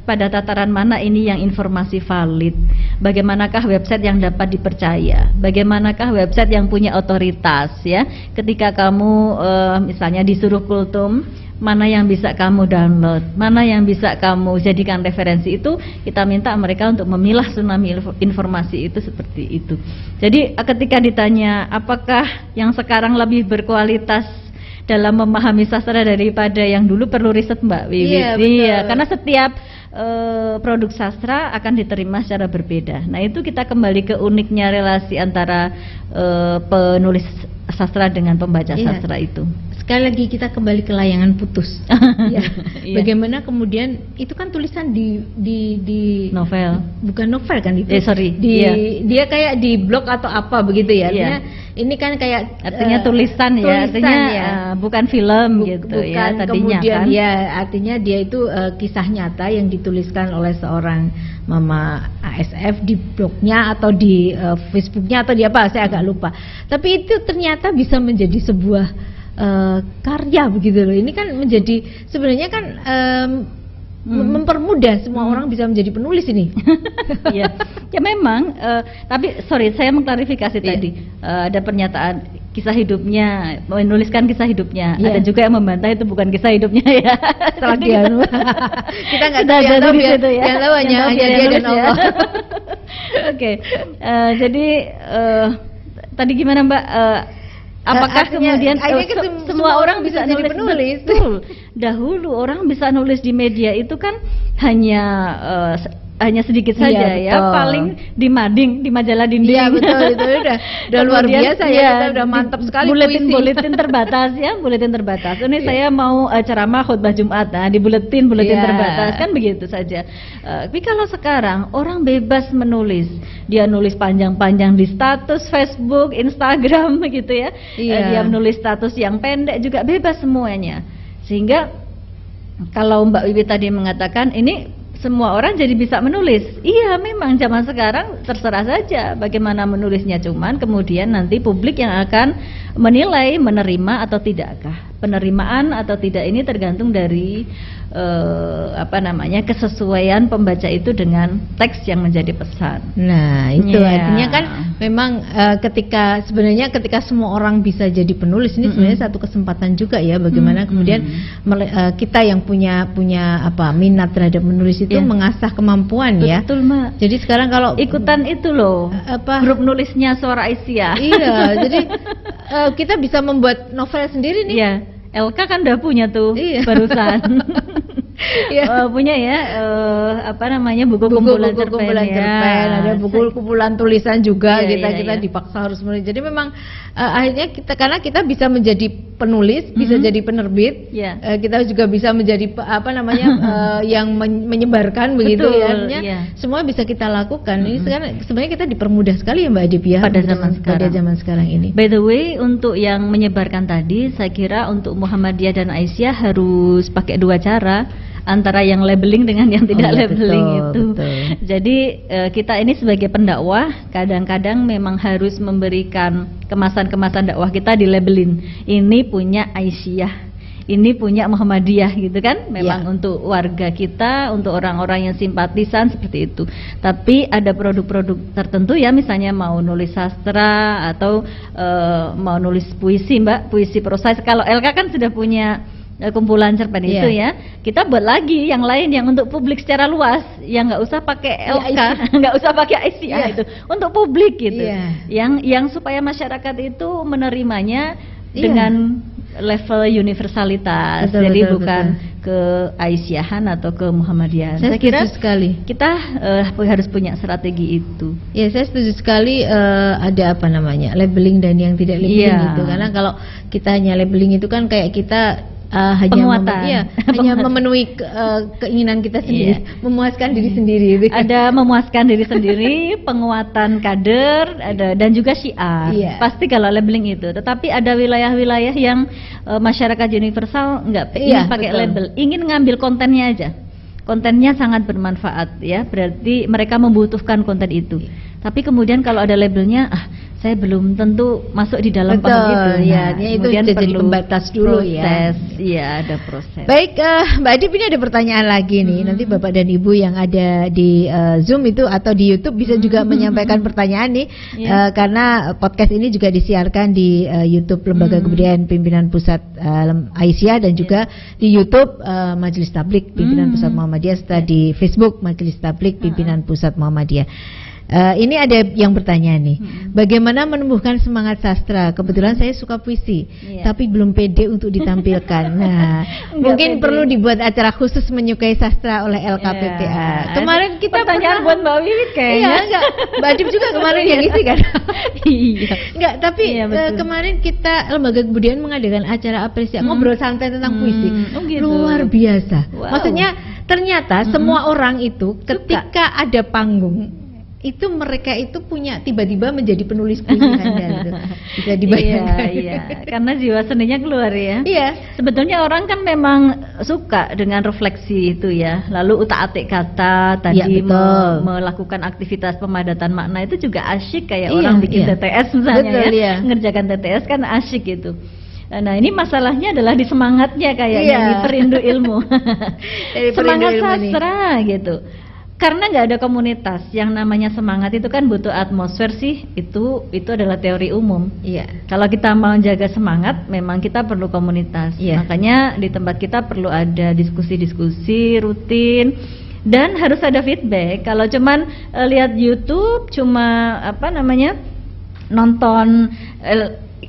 Pada tataran mana ini yang informasi valid, bagaimanakah website yang dapat dipercaya, bagaimanakah website yang punya otoritas ya. Ketika kamu misalnya disuruh kultum, mana yang bisa kamu download, mana yang bisa kamu jadikan referensi, itu kita minta mereka untuk memilah tsunami informasi itu seperti itu. Jadi ketika ditanya apakah yang sekarang lebih berkualitas dalam memahami sastra daripada yang dulu, perlu riset Mbak Wiwit. Iya, karena setiap produk sastra akan diterima secara berbeda. Nah, itu kita kembali ke uniknya relasi antara penulis sastra dengan pembaca sastra itu. Sekali lagi kita kembali ke layangan putus. Ya. Bagaimana kemudian itu kan tulisan di novel, bukan novel kan itu? Dia kayak di blog atau apa begitu ya? Artinya ini kan kayak artinya tulisan ya, artinya bukan film gitu ya. Tadinya kemudian kan artinya dia itu kisah nyata yang dituliskan oleh seorang Mama ASF di blognya atau di Facebooknya atau di apa, saya agak lupa. Tapi itu ternyata bisa menjadi sebuah karya begitu loh. Ini kan menjadi sebenarnya kan mempermudah semua orang bisa menjadi penulis ini. Ya memang. Tapi sorry, saya mengklarifikasi tadi. Ada pernyataan kisah hidupnya, menuliskan kisah hidupnya. Ada juga yang membantah itu bukan kisah hidupnya ya. Setelah dia kita nggak tahu ya. Yang tahu hanya dia dan Allah. Oke. Jadi tadi gimana Mbak? Apakah kemudian semua orang bisa nulis? Betul. Dahulu orang bisa nulis di media itu kan hanya sedikit saja ya, paling di mading, di majalah dinding. Iya betul, itu udah luar biasa ya, kita udah mantap sekali. Buletin terbatas ya, buletin terbatas. Ini saya mau ceramah khutbah Jumat, nah di buletin terbatas kan begitu saja. Tapi kalau sekarang orang bebas menulis, dia nulis panjang-panjang di status Facebook, Instagram gitu ya. Dia menulis status yang pendek juga bebas semuanya. Sehingga kalau Mbak Wiwit tadi mengatakan ini semua orang jadi bisa menulis. Iya, memang zaman sekarang terserah saja bagaimana menulisnya, cuman kemudian nanti publik yang akan menilai menerima atau tidakkah. Penerimaan atau tidak ini tergantung dari kesesuaian pembaca itu dengan teks yang menjadi pesan. Nah, itu artinya kan memang ketika semua orang bisa jadi penulis, ini sebenarnya satu kesempatan juga ya, bagaimana kemudian kita yang punya minat terhadap menulis itu mengasah kemampuan. Betul, Mbak. Jadi sekarang kalau ikutan itu loh, grup nulisnya Suara Aisyah. Iya, jadi kita bisa membuat novel sendiri nih. Iya. LK kan udah punya tuh barusan. Punya ya buku kumpulan cerpen, ada buku kumpulan tulisan juga. Kita dipaksa harus menulis. Jadi memang akhirnya karena kita bisa menjadi penulis, bisa jadi penerbit, kita juga bisa menjadi yang menyebarkan begitu ya. Artinya semua bisa kita lakukan. Ini sebenarnya kita dipermudah sekali ya Mbak Adip ya pada zaman sekarang ini. By the way, untuk yang menyebarkan tadi, saya kira untuk Muhammadiyah dan Aisyah harus pakai dua cara, antara yang labeling dengan yang tidak labeling. Betul. Jadi kita ini sebagai pendakwah kadang-kadang memang harus memberikan kemasan-kemasan dakwah kita di labelin. Ini punya Aisyah, ini punya Muhammadiyah gitu kan. Memang untuk warga kita, untuk orang-orang yang simpatisan seperti itu. Tapi ada produk-produk tertentu ya, misalnya mau nulis sastra atau mau nulis puisi Mbak, puisi prosa. Kalau LK kan sudah punya kumpulan cerpen itu ya, kita buat lagi yang lain yang untuk publik secara luas, yang nggak usah pakai LK, nggak usah pakai Aisyah itu, untuk publik gitu, yang supaya masyarakat itu menerimanya dengan level universalitas. Jadi bukan ke Aisyahan atau ke Muhammadiyahan. Saya kira sekali kita harus punya strategi itu. Ya, saya setuju sekali. Ada labeling dan yang tidak labeling gitu. Karena kalau kita hanya labeling itu kan kayak kita hanya memenuhi keinginan kita sendiri, memuaskan diri sendiri. Ada memuaskan diri sendiri, penguatan kader, ada dan juga syiar. Pasti kalau labeling itu. Tetapi ada wilayah-wilayah yang masyarakat universal nggak ingin pakai label, ingin ngambil kontennya aja. kontennya sangat bermanfaat ya, berarti mereka membutuhkan konten itu. Tapi kemudian kalau ada labelnya, saya belum tentu masuk di dalam paham itu. Ya, itu jadi pembatas dulu proses, ya. Ada proses. Baik, Mbak Adip, ini ada pertanyaan lagi nih. Nanti Bapak dan Ibu yang ada di Zoom itu atau di YouTube bisa juga menyampaikan pertanyaan nih, karena podcast ini juga disiarkan di YouTube Lembaga Kebudayaan Pimpinan Pusat Aisyah dan juga di YouTube Majelis Tabligh Pimpinan Pusat Muhammadiyah, serta di Facebook Majelis Tabligh Pimpinan Pusat Muhammadiyah. Ini ada yang bertanya nih, bagaimana menumbuhkan semangat sastra? Kebetulan saya suka puisi, tapi belum pede untuk ditampilkan. Nah, mungkin perlu dibuat acara khusus menyukai sastra oleh LKPPA. Kemarin kita pertanyaan buat Mbak Wiwit kayaknya. Iya, enggak. Mbak Adip juga kemarin yang isi kan? Iya. Enggak, tapi kemarin kita Lembaga Kebudayaan mengadakan acara apresiasi, ngobrol santai tentang puisi. Luar biasa. Maksudnya ternyata semua orang itu ketika ada panggung itu mereka itu punya tiba-tiba menjadi penulis puisi gitu. Bisa dibayangkan. Iya, karena jiwa seninya keluar ya. Iya. Sebetulnya orang kan memang suka dengan refleksi itu ya. Lalu utak-atik kata tadi melakukan aktivitas pemadatan makna itu juga asyik kayak orang bikin TTS misalnya. Betul, ngerjakan TTS kan asyik gitu. Nah, ini masalahnya adalah di semangatnya kayaknya di perindu ilmu. Semangat sastra gitu. Karena nggak ada komunitas, yang namanya semangat itu kan butuh atmosfer sih, itu adalah teori umum. Kalau kita mau jaga semangat, memang kita perlu komunitas. Makanya di tempat kita perlu ada diskusi-diskusi rutin dan harus ada feedback. Kalau cuman lihat YouTube, cuma nonton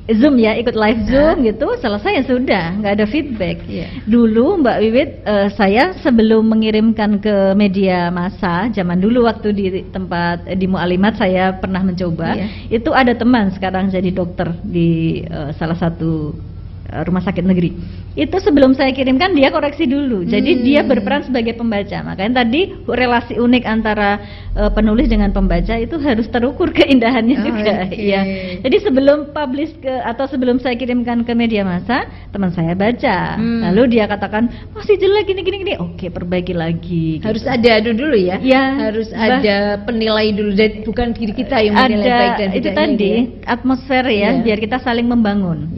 Zoom ya, ikut live Zoom gitu, selesai ya sudah, nggak ada feedback. Dulu Mbak Wiwit, saya sebelum mengirimkan ke media massa, zaman dulu waktu di tempat di Mu'alimat saya pernah mencoba, itu ada teman sekarang jadi dokter di salah satu rumah sakit negeri. Itu sebelum saya kirimkan dia koreksi dulu. Jadi dia berperan sebagai pembaca. Makanya tadi relasi unik antara penulis dengan pembaca itu harus terukur keindahannya juga. Ya. Jadi sebelum publish atau sebelum saya kirimkan ke media massa, teman saya baca. Lalu dia katakan masih jelek gini. Oke, perbaiki lagi. Harus ada dulu ya. Harus ada penilai dulu, bukan diri kita yang menilai baik dan itu tadi atmosfer ya, biar kita saling membangun.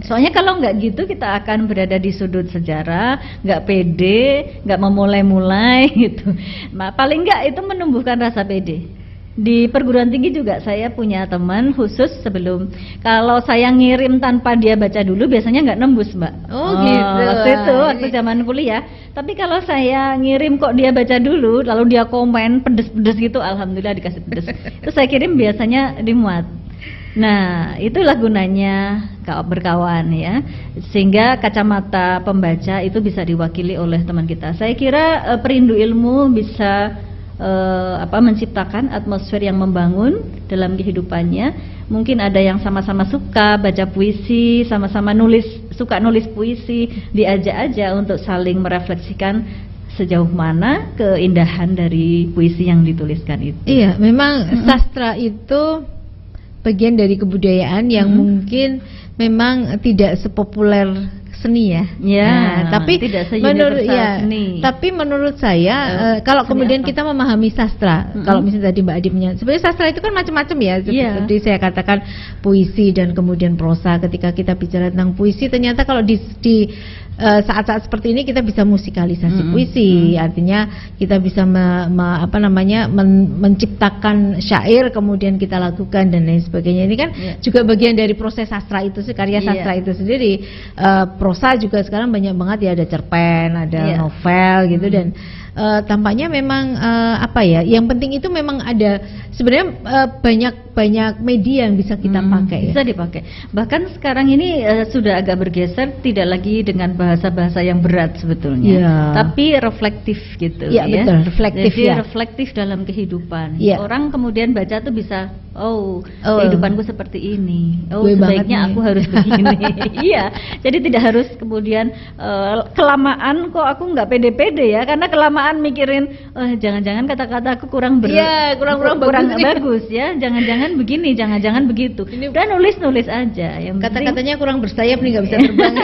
Soalnya kalau nggak gitu kita akan berada di sudut sejarah, nggak pede, nggak memulai-mulai gitu. Paling nggak itu menumbuhkan rasa pede. Di perguruan tinggi juga saya punya teman khusus sebelum, kalau saya ngirim tanpa dia baca dulu biasanya nggak nembus, Mbak. Gitu. Waktu zaman kuliah. Tapi kalau saya ngirim kok dia baca dulu, lalu dia komen pedes-pedes gitu, alhamdulillah dikasih pedes. Terus saya kirim biasanya dimuat. Nah, itulah gunanya berkawan ya, sehingga kacamata pembaca itu bisa diwakili oleh teman kita. Saya kira perindu ilmu bisa menciptakan atmosfer yang membangun dalam kehidupannya. Mungkin ada yang sama-sama suka baca puisi, sama-sama suka nulis puisi, diajak aja untuk saling merefleksikan sejauh mana keindahan dari puisi yang dituliskan itu. Iya, memang sastra itu bagian dari kebudayaan yang mungkin memang tidak sepopuler seni ya. Tapi tapi menurut saya kalau kemudian kita memahami sastra, kalau misalnya tadi Mbak Adipnya, sebenarnya sastra itu kan macam-macam ya. Seperti saya katakan puisi dan kemudian prosa. Ketika kita bicara tentang puisi, ternyata kalau di saat-saat seperti ini kita bisa musikalisasi puisi, artinya kita bisa menciptakan syair kemudian kita lakukan dan lain sebagainya. Ini kan juga bagian dari proses sastra itu, karya sastra itu sendiri. Prosa juga sekarang banyak banget ya, ada cerpen, ada novel gitu, dan tampaknya memang yang penting itu memang ada sebenarnya banyak media yang bisa kita pakai. Bisa dipakai. Bahkan sekarang ini sudah agak bergeser, tidak lagi dengan bahasa-bahasa yang berat sebetulnya, tapi reflektif gitu. Betul, reflektif. Jadi reflektif dalam kehidupan. Orang kemudian baca tuh bisa, kehidupanku seperti ini. Sebaiknya aku harus begini. Iya, jadi tidak harus kemudian kelamaan kok aku nggak pede-pede ya, karena kelamaan mikirin jangan-jangan kata-kata aku kurang bagus ya, jangan-jangan begini, jangan-jangan begitu. Udah nulis aja. Yang kata-katanya kurang bersayap nih, nggak bisa terbang.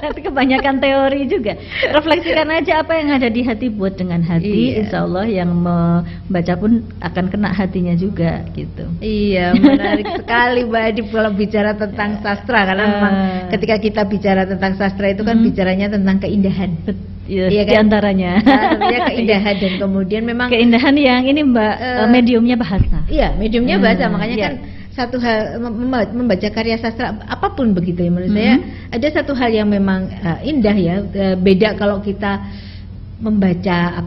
Nanti kebanyakan teori juga. Refleksikan aja apa yang ada di hati, buat dengan hati. Insya Allah yang membaca pun akan kena hatinya juga gitu. Iya, menarik sekali Mbak Adip kalau bicara tentang sastra, karena memang ketika kita bicara tentang sastra itu kan bicaranya tentang keindahan. Iya kan? Diantaranya keindahan dan kemudian memang keindahan yang ini Mbak mediumnya bahasa. Iya, mediumnya bahasa, makanya kan satu hal membaca karya sastra apapun begitu ya, menurut saya ada satu hal yang memang indah ya, beda kalau kita membaca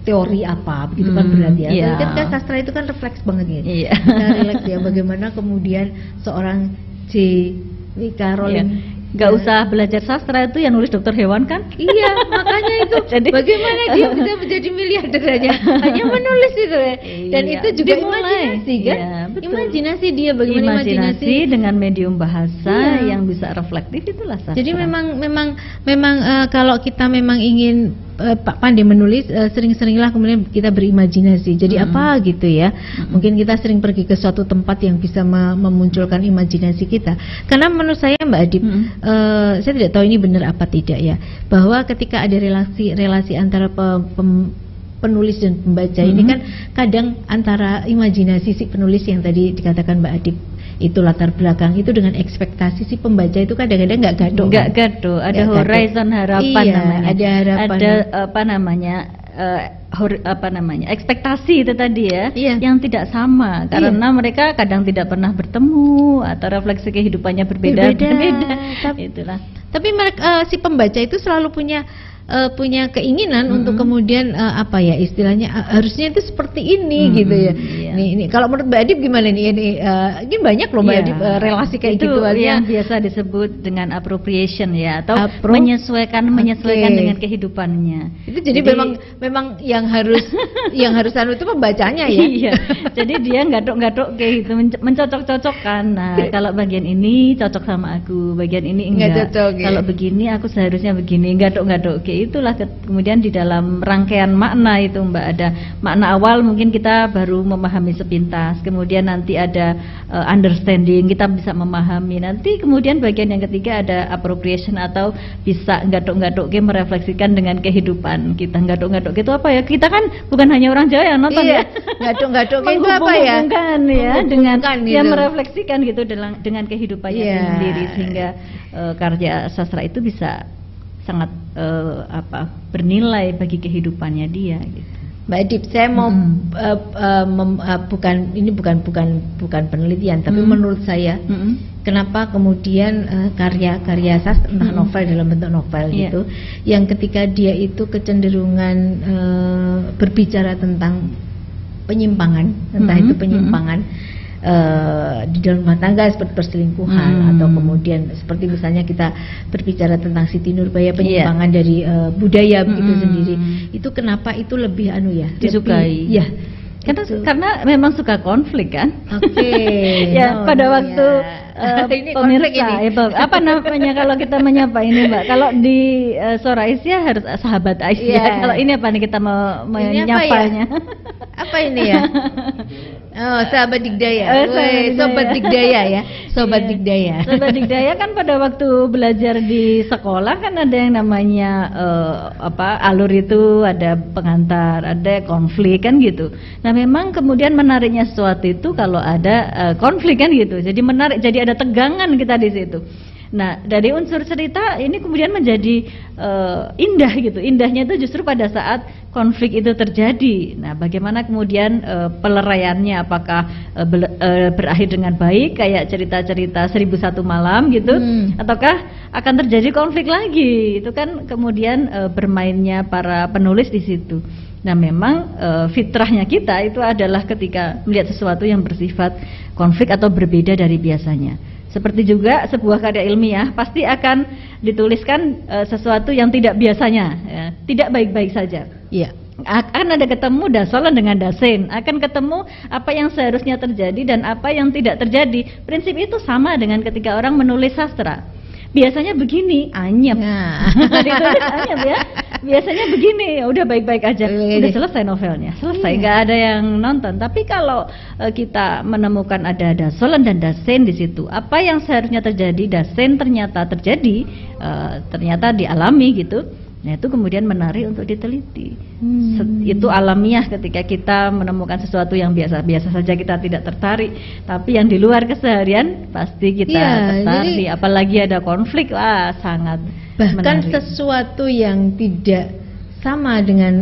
teori apa begitu kan berarti ya. Kan sastra itu kan refleks banget ya. Refleks ya, bagaimana kemudian seorang J.K. Rowling nggak usah belajar sastra itu yang nulis dokter hewan kan? Iya, makanya itu. Jadi, bagaimana dia bisa menjadi miliarder aja hanya menulis itu ya. Dan itu juga imajinasi kan? Imajinasi dia, bagaimana imajinasi dengan medium bahasa yang bisa reflektif, itulah sastra. Jadi memang kalau kita memang ingin pandai menulis, sering-seringlah kemudian kita berimajinasi. Jadi apa gitu ya, mungkin kita sering pergi ke suatu tempat yang bisa memunculkan imajinasi kita. Karena menurut saya Mbak Adip, saya tidak tahu ini benar apa tidak ya, bahwa ketika ada relasi antara penulis dan pembaca ini kan kadang antara imajinasi si penulis yang tadi dikatakan Mbak Adip itu latar belakang itu dengan ekspektasi si pembaca itu kadang-kadang nggak gaduh, ada horizon harapan namanya, ada ekspektasi itu tadi ya, yang tidak sama karena mereka kadang tidak pernah bertemu atau refleksi kehidupannya berbeda. Itulah. Tapi mereka, si pembaca itu selalu punya keinginan untuk kemudian istilahnya harusnya itu seperti ini gitu ya. Ini kalau menurut Mbak Adip gimana nih? Ini banyak loh Mbak Adip relasi kayak itu gitu aja. Yang biasa disebut dengan appropriation ya, atau menyesuaikan dengan kehidupannya. Itu jadi memang yang harus itu pembacanya ya. Iya. Jadi dia ngaduk-ngaduk kayak gitu, mencocok-cocokkan. Nah, kalau bagian ini cocok sama aku, bagian ini enggak. Kalau begini aku seharusnya begini, ngaduk-ngaduk kayak itulah. Kemudian di dalam rangkaian makna itu Mbak, ada makna awal mungkin kita baru memahami sepintas, kemudian nanti ada understanding, kita bisa memahami, nanti kemudian bagian yang ketiga ada appropriation atau bisa ngaduk-ngaduk merefleksikan dengan kehidupan kita. Ngaduk-ngaduk itu apa ya, kita kan bukan hanya orang Jawa yang nonton ya, ngaduk-ngaduk itu apa ya, dengan yang merefleksikan gitu dengan kehidupannya sendiri, sehingga karya sastra itu bisa sangat bernilai bagi kehidupannya dia gitu. Mbak Adip, saya mau bukan penelitian, tapi menurut saya kenapa kemudian karya sastra, entah novel dalam bentuk novel gitu, yang ketika dia itu kecenderungan berbicara tentang penyimpangan, entah itu penyimpangan di dalam rumah tangga seperti perselingkuhan, atau kemudian seperti misalnya kita berbicara tentang Siti Nurbaya, penyimpangan dari budaya begitu sendiri. Itu kenapa itu lebih disukai? Ya. Karena memang suka konflik kan. Pada waktu pemirsa apa namanya kalau kita menyapa ini Mbak, kalau di Sora Aisyah harus sahabat Aisyah. Kalau ini apa nih kita mau menyapanya? Apa ini ya? Sahabat Digdaya. Sobat Digdaya ya. Sobat Digdaya. Sobat Digdaya kan pada waktu belajar di sekolah kan ada yang namanya alur itu, ada pengantar, ada konflik kan gitu. Nah, memang kemudian menariknya sesuatu itu kalau ada konflik kan gitu. Jadi menarik, jadi ada tegangan kita di situ. Nah, dari unsur cerita ini kemudian menjadi indah gitu. Indahnya itu justru pada saat konflik itu terjadi. Nah, bagaimana kemudian peleraiannya, apakah berakhir dengan baik kayak cerita-cerita 1001 Malam gitu, ataukah akan terjadi konflik lagi? Itu kan kemudian bermainnya para penulis di situ. Nah, memang fitrahnya kita itu adalah ketika melihat sesuatu yang bersifat konflik atau berbeda dari biasanya. Seperti juga sebuah karya ilmiah pasti akan dituliskan sesuatu yang tidak biasanya, tidak baik-baik saja. Iya. akan ada ketemu dasolen dengan dasen, akan ketemu apa yang seharusnya terjadi dan apa yang tidak terjadi. Prinsip itu sama dengan ketika orang menulis sastra. Biasanya begini, anyep. Nah. Ditulis anyep ya. Biasanya begini, ya udah baik-baik aja. Udah selesai novelnya, selesai, nggak ada yang nonton. Tapi kalau kita menemukan ada dasolen dan dasen di situ, apa yang seharusnya terjadi, dasen ternyata terjadi, ternyata dialami gitu. Nah itu kemudian menarik untuk diteliti. Itu alamiah ketika kita menemukan sesuatu yang biasa-biasa saja kita tidak tertarik, tapi yang di luar keseharian pasti kita tertarik. Apalagi ada konflik, wah sangat bahkan menarik. Sesuatu yang tidak sama dengan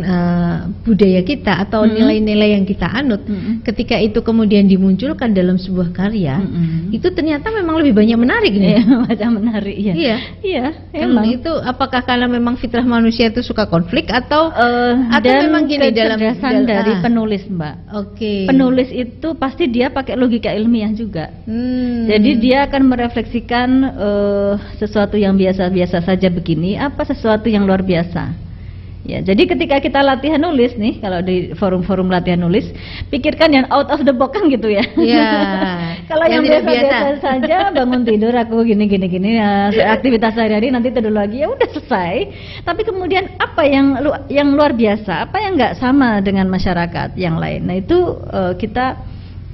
budaya kita atau nilai-nilai yang kita anut, ketika itu kemudian dimunculkan dalam sebuah karya, itu ternyata memang lebih banyak menarik nih. Macam menarik ya. Iya, emang itu apakah karena memang fitrah manusia itu suka konflik atau memang gini dalam dari penulis, Mbak. Oke. Penulis itu pasti dia pakai logika ilmiah juga. Jadi dia akan merefleksikan sesuatu yang biasa-biasa saja begini, apa sesuatu yang luar biasa. Ya, jadi ketika kita latihan nulis nih, kalau di forum-forum latihan nulis, pikirkan yang out of the box kan gitu ya. Kalau yang biasa-biasa saja, bangun tidur aku gini, ya, aktivitas sehari-hari nanti tidur lagi, ya udah selesai. Tapi kemudian apa yang luar biasa, apa yang nggak sama dengan masyarakat yang lain. Nah itu kita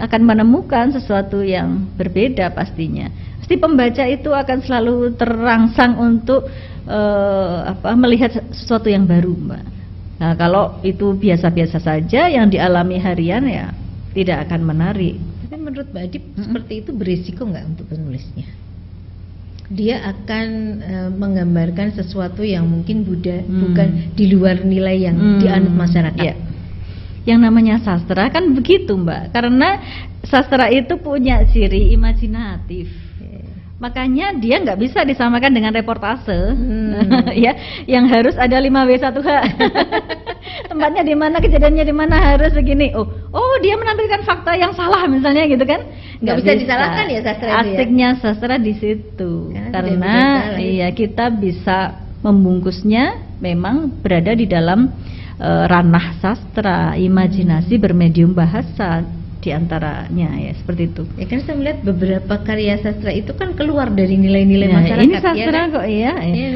akan menemukan sesuatu yang berbeda pastinya. Pasti pembaca itu akan selalu terangsang untuk melihat sesuatu yang baru, Mbak. Nah, kalau itu biasa-biasa saja yang dialami harian ya tidak akan menarik. Tapi menurut Mbak Adip seperti itu berisiko nggak untuk penulisnya? Dia akan menggambarkan sesuatu yang mungkin bukan di luar nilai yang dianut masyarakat. Ya. Yang namanya sastra kan begitu, Mbak. Karena sastra itu punya ciri imajinatif. Makanya dia nggak bisa disamakan dengan reportase, ya, yang harus ada 5W1H. Tempatnya di mana, kejadiannya di mana, harus begini. Oh, dia menampilkan fakta yang salah misalnya gitu kan? Nggak bisa disalahkan ya sastra itu. Asiknya sastra di situ, karena kita bisa membungkusnya memang berada di dalam ranah sastra, imajinasi bermedium bahasa. Di antaranya ya seperti itu. Ya kan saya melihat beberapa karya sastra itu kan keluar dari nilai-nilai masyarakat. Ini sastra ya, kok ya.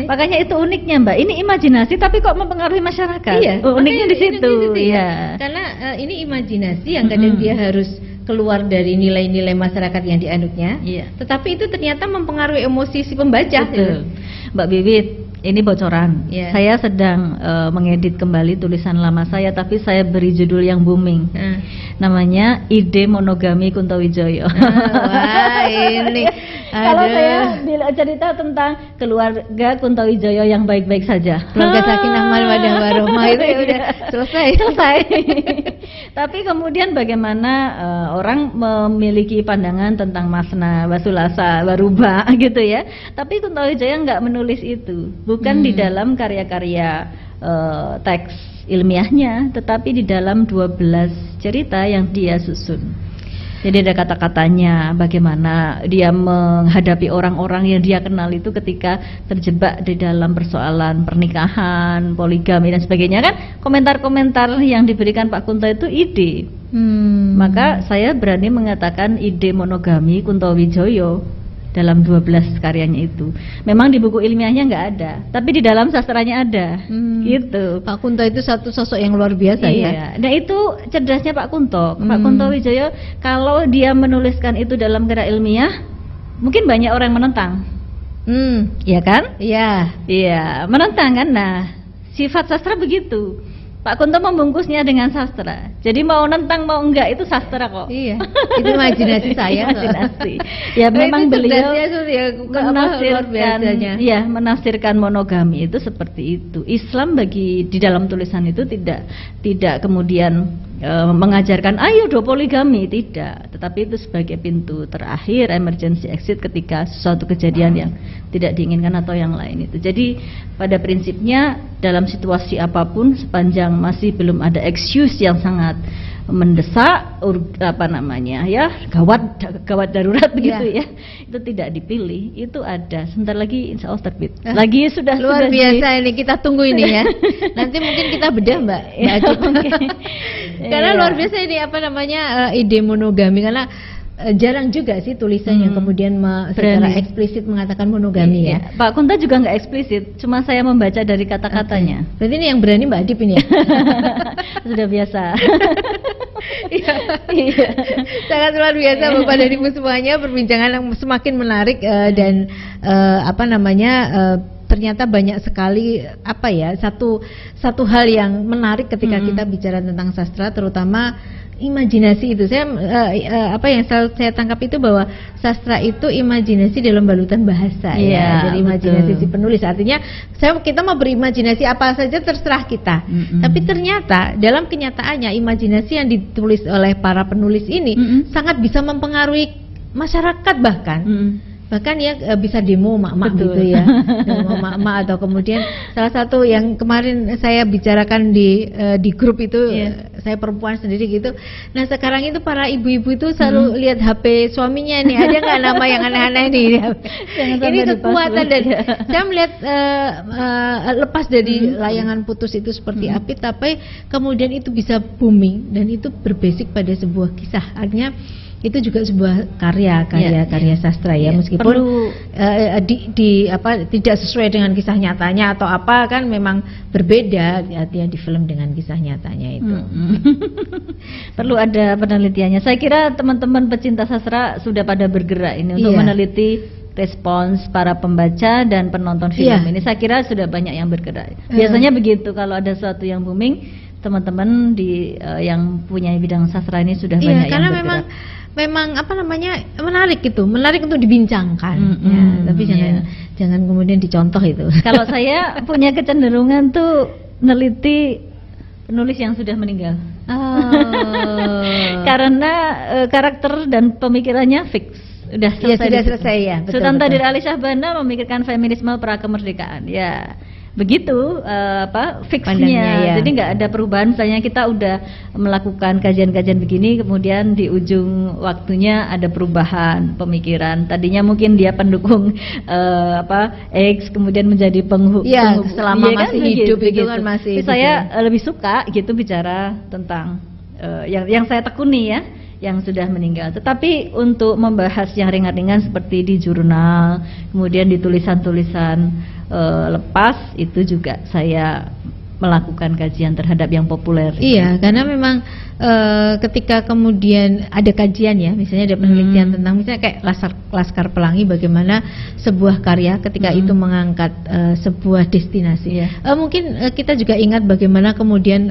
Makanya itu uniknya, Mbak. Ini imajinasi tapi kok mempengaruhi masyarakat. Iya. Uniknya di situ. Iya. Karena ini imajinasi yang kadang dia harus keluar dari nilai-nilai masyarakat yang dianutnya. Iya. Tetapi itu ternyata mempengaruhi emosi si pembaca. Betul. Mbak Bibit, ini bocoran. Saya sedang mengedit kembali tulisan lama saya, tapi saya beri judul yang booming. Namanya Ide Monogami Kuntowijoyo. Wah, ini kalau saya cerita tentang keluarga Kuntowijoyo yang baik-baik saja, keluarga Sakinah Mawaddah Warahmah, itu ya udah selesai. Tapi kemudian bagaimana orang memiliki pandangan tentang masna, wasulasa, waruba gitu ya. Tapi Kuntowijoyo nggak menulis itu, bukan di dalam karya-karya teks ilmiahnya, tetapi di dalam 12 cerita yang dia susun. Jadi ada kata-katanya, bagaimana dia menghadapi orang-orang yang dia kenal itu ketika terjebak di dalam persoalan pernikahan, poligami dan sebagainya kan. Komentar-komentar yang diberikan Pak Kunto itu ide. Maka saya berani mengatakan Ide Monogami Kuntowijoyo dalam 12 karyanya itu. Memang di buku ilmiahnya nggak ada, tapi di dalam sastranya ada. Gitu. Pak Kunto itu satu sosok yang luar biasa ya. Nah itu cerdasnya Pak Kunto. Pak Kuntowijoyo kalau dia menuliskan itu dalam karya ilmiah, mungkin banyak orang yang menentang. Iya kan? Iya, menentang kan. Nah, sifat sastra begitu. Pak Kunto membungkusnya dengan sastra. Jadi mau nentang mau enggak itu sastra kok. Iya. Itu imajinasi saya. Imajinasi. Ya memang beliau menafsirkan monogami itu seperti itu. Islam di dalam tulisan itu tidak kemudian mengajarkan ayo poligami, tidak, tetapi itu sebagai pintu terakhir, emergency exit ketika suatu kejadian yang tidak diinginkan atau yang lain itu. Jadi pada prinsipnya dalam situasi apapun sepanjang masih belum ada excuse yang sangat mendesak, gawat darurat begitu ya, itu tidak dipilih, itu ada sebentar lagi insya Allah terbit. Lagi sudah luar biasa ini, kita tunggu ini ya. Nanti mungkin kita bedah Mbak. Karena luar biasa ini ide monogami, karena jarang juga sih tulisan yang kemudian secara eksplisit mengatakan monogami ya. Pak Kunta juga nggak eksplisit, cuma saya membaca dari kata-katanya. Berarti ini yang berani Mbak Adip ini ya. Sudah biasa. Sangat luar biasa Bapak dan Ibu semuanya, perbincangan yang semakin menarik dan ternyata banyak sekali satu hal yang menarik ketika kita bicara tentang sastra, terutama imajinasi itu. Yang selalu saya tangkap itu bahwa sastra itu imajinasi dalam balutan bahasa ya, dari imajinasi si penulis. Artinya kita mau berimajinasi apa saja terserah kita. Tapi ternyata dalam kenyataannya imajinasi yang ditulis oleh para penulis ini sangat bisa mempengaruhi masyarakat bahkan ya bisa demo mak-mak gitu ya, demo mak-mak, atau kemudian salah satu yang kemarin saya bicarakan di grup itu, saya perempuan sendiri gitu. Nah sekarang itu para ibu-ibu itu selalu lihat HP suaminya nih, ada nggak nama yang aneh-aneh nih. Ini kekuatan, dan saya melihat lepas dari layangan putus itu seperti api, tapi kemudian itu bisa booming dan itu berbasic pada sebuah kisah. Artinya itu juga sebuah karya sastra ya, meskipun tidak sesuai dengan kisah nyatanya atau apa, kan memang berbeda artinya di film dengan kisah nyatanya itu. Perlu ada penelitiannya. Saya kira teman-teman pecinta sastra sudah pada bergerak ini untuk meneliti respons para pembaca dan penonton film ini. Saya kira sudah banyak yang bergerak. Biasanya begitu, kalau ada sesuatu yang booming, teman-teman yang punya bidang sastra ini sudah banyak yang bergerak. Memang menarik untuk dibincangkan. Tapi jangan kemudian dicontoh itu. Kalau saya punya kecenderungan tuh neliti penulis yang sudah meninggal. Karena karakter dan pemikirannya fix. Sudah selesai ya. Sultan Tadir Ali Syahbana memikirkan feminisme pra kemerdekaan. Ya. Begitu fixnya, jadi nggak ada perubahan. Misalnya kita udah melakukan kajian-kajian begini, kemudian di ujung waktunya ada perubahan pemikiran. Tadinya mungkin dia pendukung X, kemudian menjadi penghubung selama masih hidup itu kan masih. Saya lebih suka gitu bicara tentang yang saya tekuni ya, yang sudah meninggal. Tetapi untuk membahas yang ringan-ringan seperti di jurnal, kemudian di tulisan-tulisan lepas, itu juga saya melakukan kajian terhadap yang populer. Iya, karena memang ketika kemudian ada kajian ya, misalnya ada penelitian tentang misalnya kayak Laskar Pelangi, bagaimana sebuah karya ketika itu mengangkat sebuah destinasi. Mungkin kita juga ingat bagaimana kemudian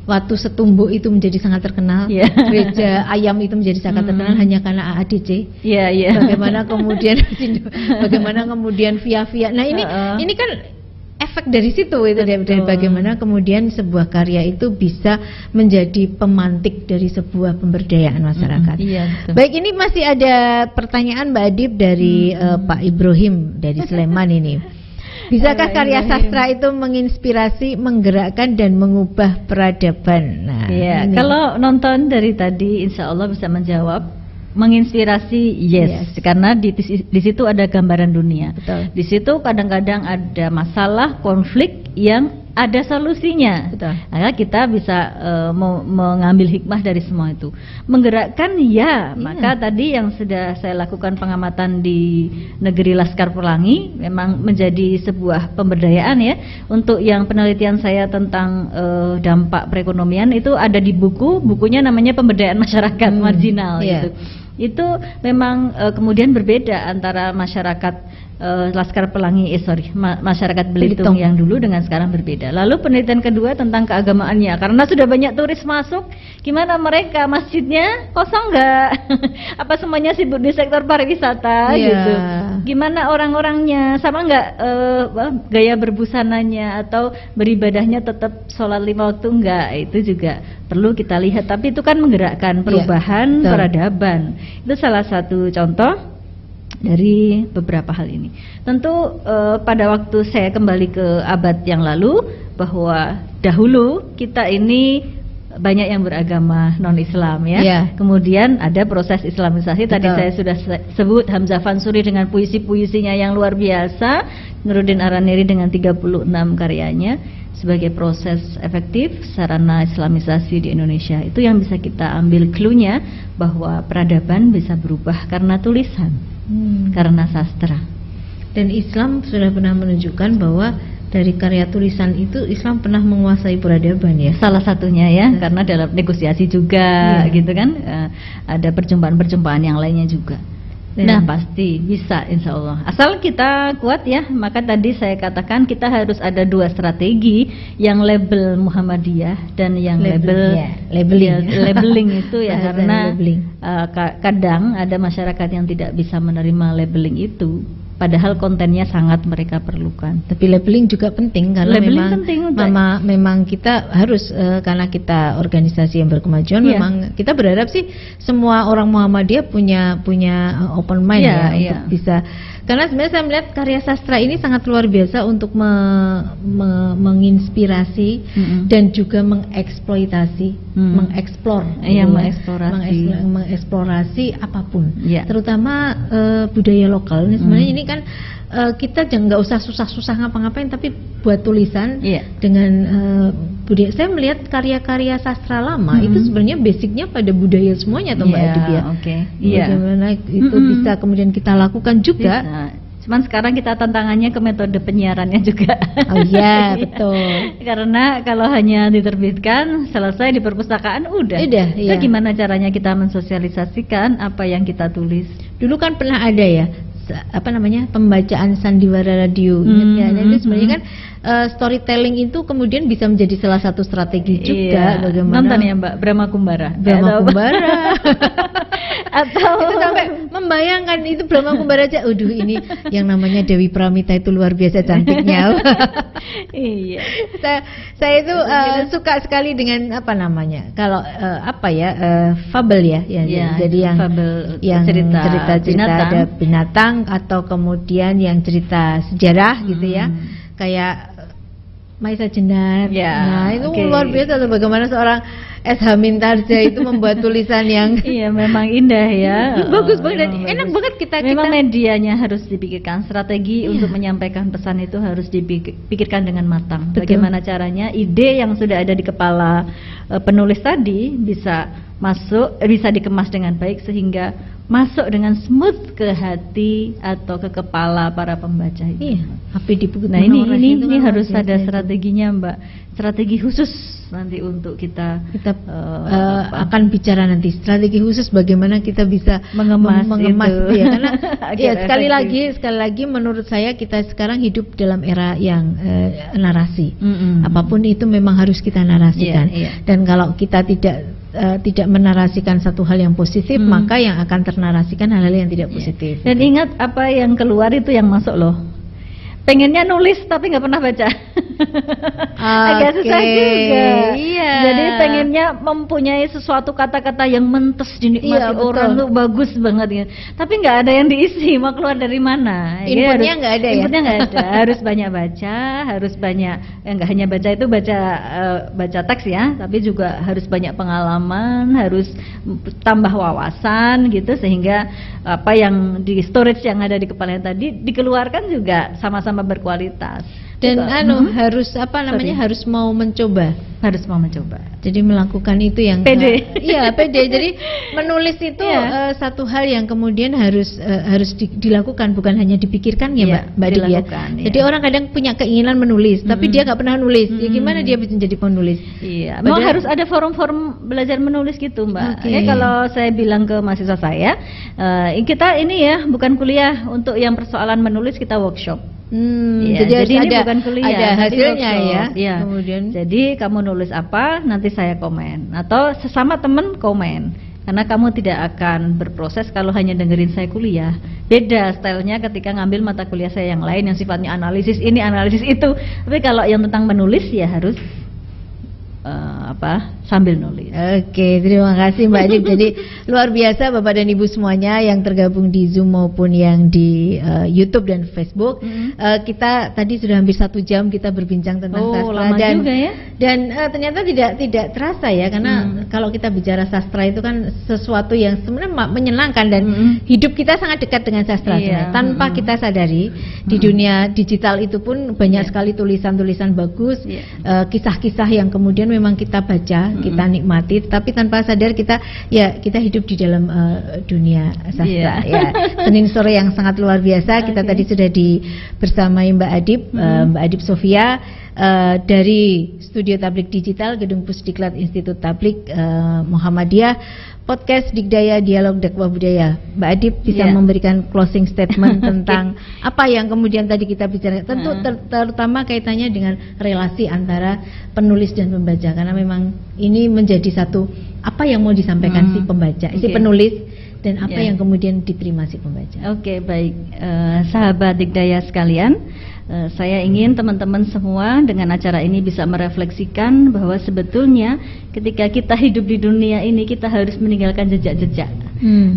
Watu Setumbuk itu menjadi sangat terkenal, gereja ayam itu menjadi sangat terkenal hanya karena AADC. Bagaimana kemudian via. Nah ini kan efek dari situ itu, dari bagaimana kemudian sebuah karya itu bisa menjadi pemantik dari sebuah pemberdayaan masyarakat. Baik, ini masih ada pertanyaan Mbak Adip dari Pak Ibrahim dari Sleman ini. Bisakah karya sastra itu menginspirasi, menggerakkan dan mengubah peradaban? Nah, kalau nonton dari tadi, insya Allah bisa menjawab. Menginspirasi, yes. Karena di situ ada gambaran dunia. Betul. Di situ kadang-kadang ada masalah, konflik yang ada solusinya. Maka kita bisa mengambil hikmah dari semua itu. Menggerakkan maka tadi yang sudah saya lakukan pengamatan di negeri Laskar Pelangi memang menjadi sebuah pemberdayaan ya. Untuk yang penelitian saya tentang dampak perekonomian itu ada di bukunya namanya Pemberdayaan Masyarakat Marginal gitu. Itu memang kemudian berbeda antara masyarakat Laskar Pelangi, masyarakat Belitung yang dulu dengan sekarang berbeda. Lalu penelitian kedua tentang keagamaannya, karena sudah banyak turis masuk, gimana mereka, masjidnya kosong nggak? Apa semuanya sibuk di sektor pariwisata gitu? Gimana orang-orangnya, sama nggak gaya berbusananya atau beribadahnya tetap sholat 5 waktu nggak? Itu juga perlu kita lihat. Tapi itu kan menggerakkan perubahan peradaban. Itu salah satu contoh dari beberapa hal ini. Tentu pada waktu saya kembali ke abad yang lalu, bahwa dahulu kita ini banyak yang beragama non-Islam ya. Kemudian ada proses Islamisasi. Tadi saya sudah sebut Hamzah Fansuri dengan puisi-puisinya yang luar biasa, Nuruddin Araneri dengan 36 karyanya sebagai proses efektif sarana Islamisasi di Indonesia. Itu yang bisa kita ambil clue-nya bahwa peradaban bisa berubah karena tulisan, karena sastra. Dan Islam sudah pernah menunjukkan bahwa dari karya tulisan itu Islam pernah menguasai peradaban ya. Salah satunya ya, karena dalam negosiasi juga gitu kan, ada perjumpaan-perjumpaan yang lainnya juga. Nah pasti bisa insya Allah, asal kita kuat ya. Maka tadi saya katakan kita harus ada 2 strategi, yang label Muhammadiyah dan yang labeling itu ya. Karena kadang ada masyarakat yang tidak bisa menerima labeling itu, padahal kontennya sangat mereka perlukan. Tapi labeling juga penting karena memang kita harus karena kita organisasi yang berkemajuan, memang kita berharap sih semua orang Muhammadiyah punya open mind untuk bisa. Karena sebenarnya saya melihat karya sastra ini sangat luar biasa untuk menginspirasi dan juga mengeksploitasi, mengeksplorasi apapun, terutama budaya lokal. Sebenarnya ini kan kita jangan nggak usah susah-susah ngapa-ngapain, tapi buat tulisan dengan budaya. Saya melihat karya-karya sastra lama itu sebenarnya basicnya pada budaya semuanya, atau Mbak Adib ya. Bagaimana itu bisa kemudian kita lakukan juga. Cuman sekarang kita tantangannya ke metode penyiarannya juga. Oh iya, betul. Karena kalau hanya diterbitkan, selesai di perpustakaan udah. Itu gimana caranya kita mensosialisasikan apa yang kita tulis? Dulu kan pernah ada ya, pembacaan sandiwara radio, ingat ya? Jadi sebenarnya kan storytelling itu kemudian bisa menjadi salah satu strategi juga. Bagaimana nonton ya Mbak Brahma Kumbara atau itu sampai membayangkan itu Brahma Kumbara aja, ini yang namanya Dewi Pramita itu luar biasa cantiknya. Saya itu suka sekali dengan kalau fabel ya. Jadi yang fabel, yang cerita ada binatang atau kemudian yang cerita sejarah gitu ya, kayak Maisa Jenar. Nah itu luar biasa tuh, bagaimana seorang S.H. Mintarja itu membuat tulisan yang memang indah ya. Bagus banget dan enak banget. Memang medianya harus dipikirkan, strategi untuk menyampaikan pesan itu harus dipikirkan dengan matang. Bagaimana caranya ide yang sudah ada di kepala penulis tadi bisa bisa dikemas dengan baik sehingga masuk dengan smooth ke hati atau ke kepala para pembaca itu. Nah ini harus ada strateginya Mbak, strategi khusus nanti untuk kita akan bicara nanti strategi khusus bagaimana kita bisa mengemas itu ya. Karena sekali lagi menurut saya kita sekarang hidup dalam era yang narasi. Apapun itu memang harus kita narasikan. Dan kalau kita tidak menarasikan satu hal yang positif, maka yang akan ternarasikan hal-hal yang tidak positif. Dan ingat, apa yang keluar itu yang masuk loh. Pengennya nulis tapi nggak pernah baca. Agak susah juga. Jadi pengennya mempunyai sesuatu kata-kata yang mentes dinikmati orang tuh bagus banget ya. Tapi nggak ada yang diisi, mau keluar dari mana? Inputnya nggak ada. Inputnya nggak ada. Harus banyak baca, harus banyak. Nggak hanya baca itu baca teks ya, tapi juga harus banyak pengalaman, harus tambah wawasan gitu sehingga apa yang di storage yang ada di kepala tadi dikeluarkan juga sama-sama berkualitas. Dan harus harus mau mencoba. Jadi melakukan itu yang pede. Pede. Jadi menulis itu satu hal yang kemudian harus dilakukan, bukan hanya dipikirkan ya Mbak Dia. Jadi orang kadang punya keinginan menulis, tapi dia nggak pernah nulis. Ya gimana dia bisa jadi penulis? Memang harus ada forum-forum belajar menulis gitu Mbak. Kalau saya bilang ke mahasiswa saya, kita ini ya bukan kuliah, untuk yang persoalan menulis kita workshop. Jadi ini bukan kuliah, ada hasilnya ya. Kemudian jadi kamu nulis apa, nanti saya komen atau sesama temen komen. Karena kamu tidak akan berproses kalau hanya dengerin saya kuliah. Beda stylenya ketika ngambil mata kuliah saya yang lain yang sifatnya analisis ini, analisis itu. Tapi kalau yang tentang menulis ya harus sambil nulis. Oke, terima kasih Mbak Adip. Jadi luar biasa Bapak dan Ibu semuanya yang tergabung di Zoom maupun yang di YouTube dan Facebook. Kita tadi sudah hampir 1 jam kita berbincang tentang sastra dan juga ya? Dan ternyata tidak terasa ya, karena kalau kita bicara sastra itu kan sesuatu yang sebenarnya menyenangkan dan hidup kita sangat dekat dengan sastra. Tanpa kita sadari di dunia digital itu pun banyak sekali tulisan-tulisan bagus, kisah-kisah yang kemudian memang kita baca, kita nikmati, tapi tanpa sadar kita hidup di dalam dunia sastra. Ya, Senin sore yang sangat luar biasa. Kita tadi sudah bersamai Mbak Adip, Mbak Adip Sofia dari Studio Tablik Digital Gedung Pusdiklat Institut Tablik Muhammadiyah. Podcast Digdaya Dialog Dakwah Budaya. Mbak Adip bisa memberikan closing statement tentang apa yang kemudian tadi kita bicara. Tentu terutama kaitannya dengan relasi antara penulis dan pembaca, karena memang ini menjadi satu apa yang mau disampaikan si pembaca, si penulis, dan apa yang kemudian diterima si pembaca. Oke, baik. Sahabat Digdaya sekalian, saya ingin teman-teman semua dengan acara ini bisa merefleksikan bahwa sebetulnya ketika kita hidup di dunia ini kita harus meninggalkan jejak-jejak.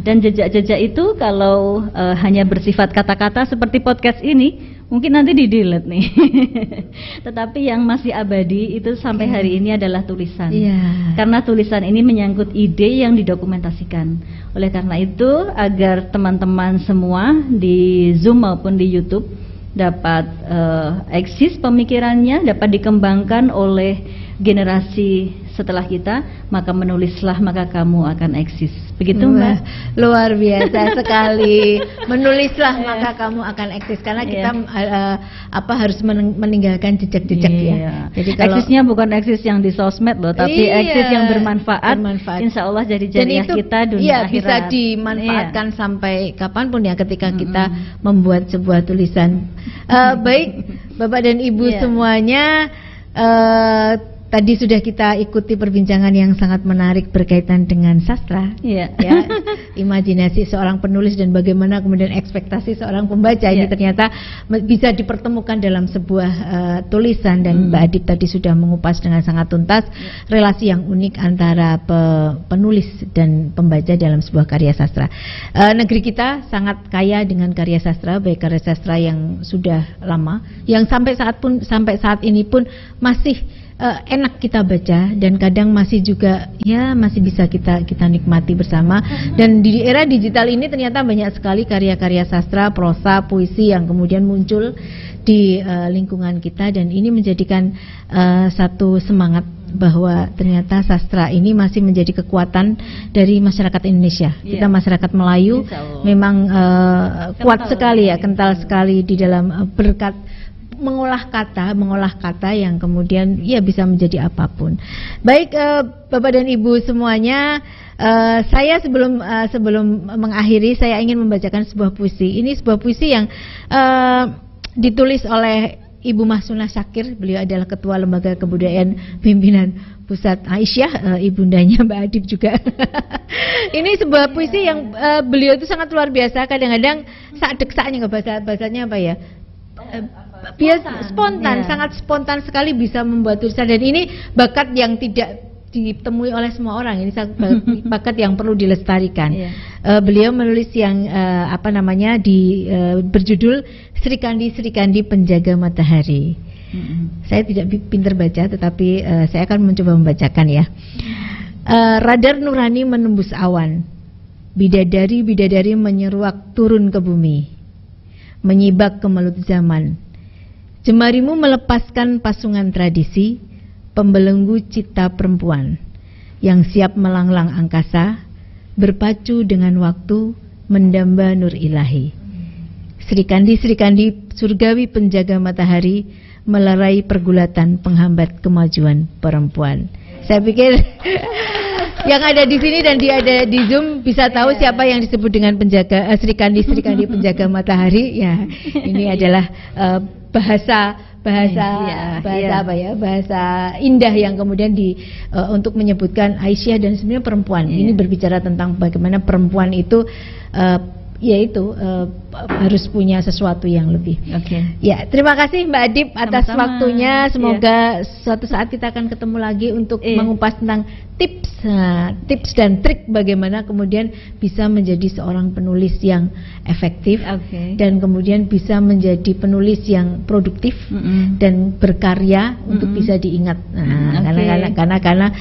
Dan jejak-jejak itu kalau hanya bersifat kata-kata seperti podcast ini, mungkin nanti di-delete nih. Tetapi yang masih abadi itu sampai hari ini adalah tulisan. Karena tulisan ini menyangkut ide yang didokumentasikan. Oleh karena itu, agar teman-teman semua di Zoom maupun di YouTube dapat eksis pemikirannya, dapat dikembangkan oleh generasi setelah kita, maka menulislah maka kamu akan eksis. Begitu Mbak? Luar biasa sekali. Menulislah maka kamu akan eksis, karena kita harus meninggalkan jejak-jejak ya. Jadi kalau eksisnya bukan eksis yang di sosmed loh, tapi eksis yang bermanfaat. Insya Allah jadi jariah kita dunia akhirat. Bisa dimanfaatkan sampai kapanpun ya, ketika kita membuat sebuah tulisan. Baik Bapak dan Ibu semuanya, tadi sudah kita ikuti perbincangan yang sangat menarik berkaitan dengan sastra, imajinasi seorang penulis dan bagaimana kemudian ekspektasi seorang pembaca ini ternyata bisa dipertemukan dalam sebuah tulisan. Dan Mbak Adip tadi sudah mengupas dengan sangat tuntas relasi yang unik antara penulis dan pembaca dalam sebuah karya sastra. Negeri kita sangat kaya dengan karya sastra, baik karya sastra yang sudah lama, yang sampai saat ini pun masih enak kita baca, dan kadang masih juga masih bisa kita nikmati bersama. Dan di era digital ini ternyata banyak sekali karya-karya sastra, prosa, puisi yang kemudian muncul di lingkungan kita, dan ini menjadikan satu semangat bahwa ternyata sastra ini masih menjadi kekuatan dari masyarakat Indonesia. Kita masyarakat Melayu memang kuat sekali ya, kental sekali di dalam berkat mengolah kata yang kemudian bisa menjadi apapun. Baik Bapak dan Ibu semuanya, saya sebelum mengakhiri, saya ingin membacakan sebuah puisi. Ini sebuah puisi yang ditulis oleh Ibu Mahsunah Syakir. Beliau adalah Ketua Lembaga Kebudayaan Pimpinan Pusat Aisyah, ibundanya Mbak Adip juga. Ini sebuah puisi yang beliau itu sangat luar biasa. Kadang-kadang sak-deksaknya, bahasanya apa ya? Spontan, sangat spontan sekali bisa membuat tulisan, dan ini bakat yang tidak ditemui oleh semua orang. Ini bakat yang perlu dilestarikan. Beliau menulis yang berjudul Serikandi Penjaga Matahari. Saya tidak pintar baca, tetapi saya akan mencoba membacakan ya. Radar nurani menembus awan, bidadari menyeruak turun ke bumi, menyibak kemelut zaman. Jemarimu melepaskan pasungan tradisi, pembelenggu cita perempuan yang siap melanglang angkasa, berpacu dengan waktu, mendamba nur ilahi. Serikandi surgawi penjaga matahari, melerai pergulatan penghambat kemajuan perempuan. Saya pikir yang ada di sini dan ada di Zoom bisa tahu siapa yang disebut dengan penjaga Serikandi penjaga matahari. Ya, ini adalah bahasa indah yang kemudian untuk menyebutkan Aisyah dan sebenarnya perempuan. Ini berbicara tentang bagaimana perempuan itu yaitu harus punya sesuatu yang lebih. Oke. Ya, terima kasih Mbak Adip atas waktunya. Semoga suatu saat kita akan ketemu lagi untuk mengupas tentang tips dan trik bagaimana kemudian bisa menjadi seorang penulis yang efektif dan kemudian bisa menjadi penulis yang produktif dan berkarya untuk bisa diingat. Karena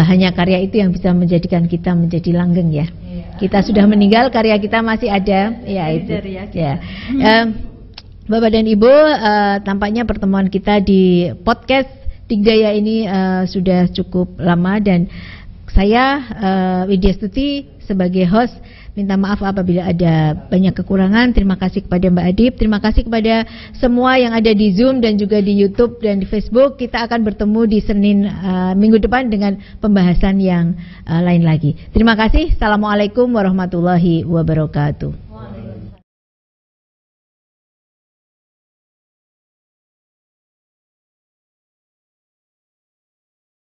hanya karya itu yang bisa menjadikan kita menjadi langgeng ya. Kita sudah meninggal, karya kita masih ada, ya itu. Ya. Bapak dan Ibu, tampaknya pertemuan kita di podcast Digdaya ini sudah cukup lama dan saya Widya Stuti sebagai host minta maaf apabila ada banyak kekurangan. Terima kasih kepada Mbak Adip, terima kasih kepada semua yang ada di Zoom dan juga di YouTube dan di Facebook. Kita akan bertemu di Senin minggu depan dengan pembahasan yang lain lagi. Terima kasih. Assalamualaikum warahmatullahi wabarakatuh.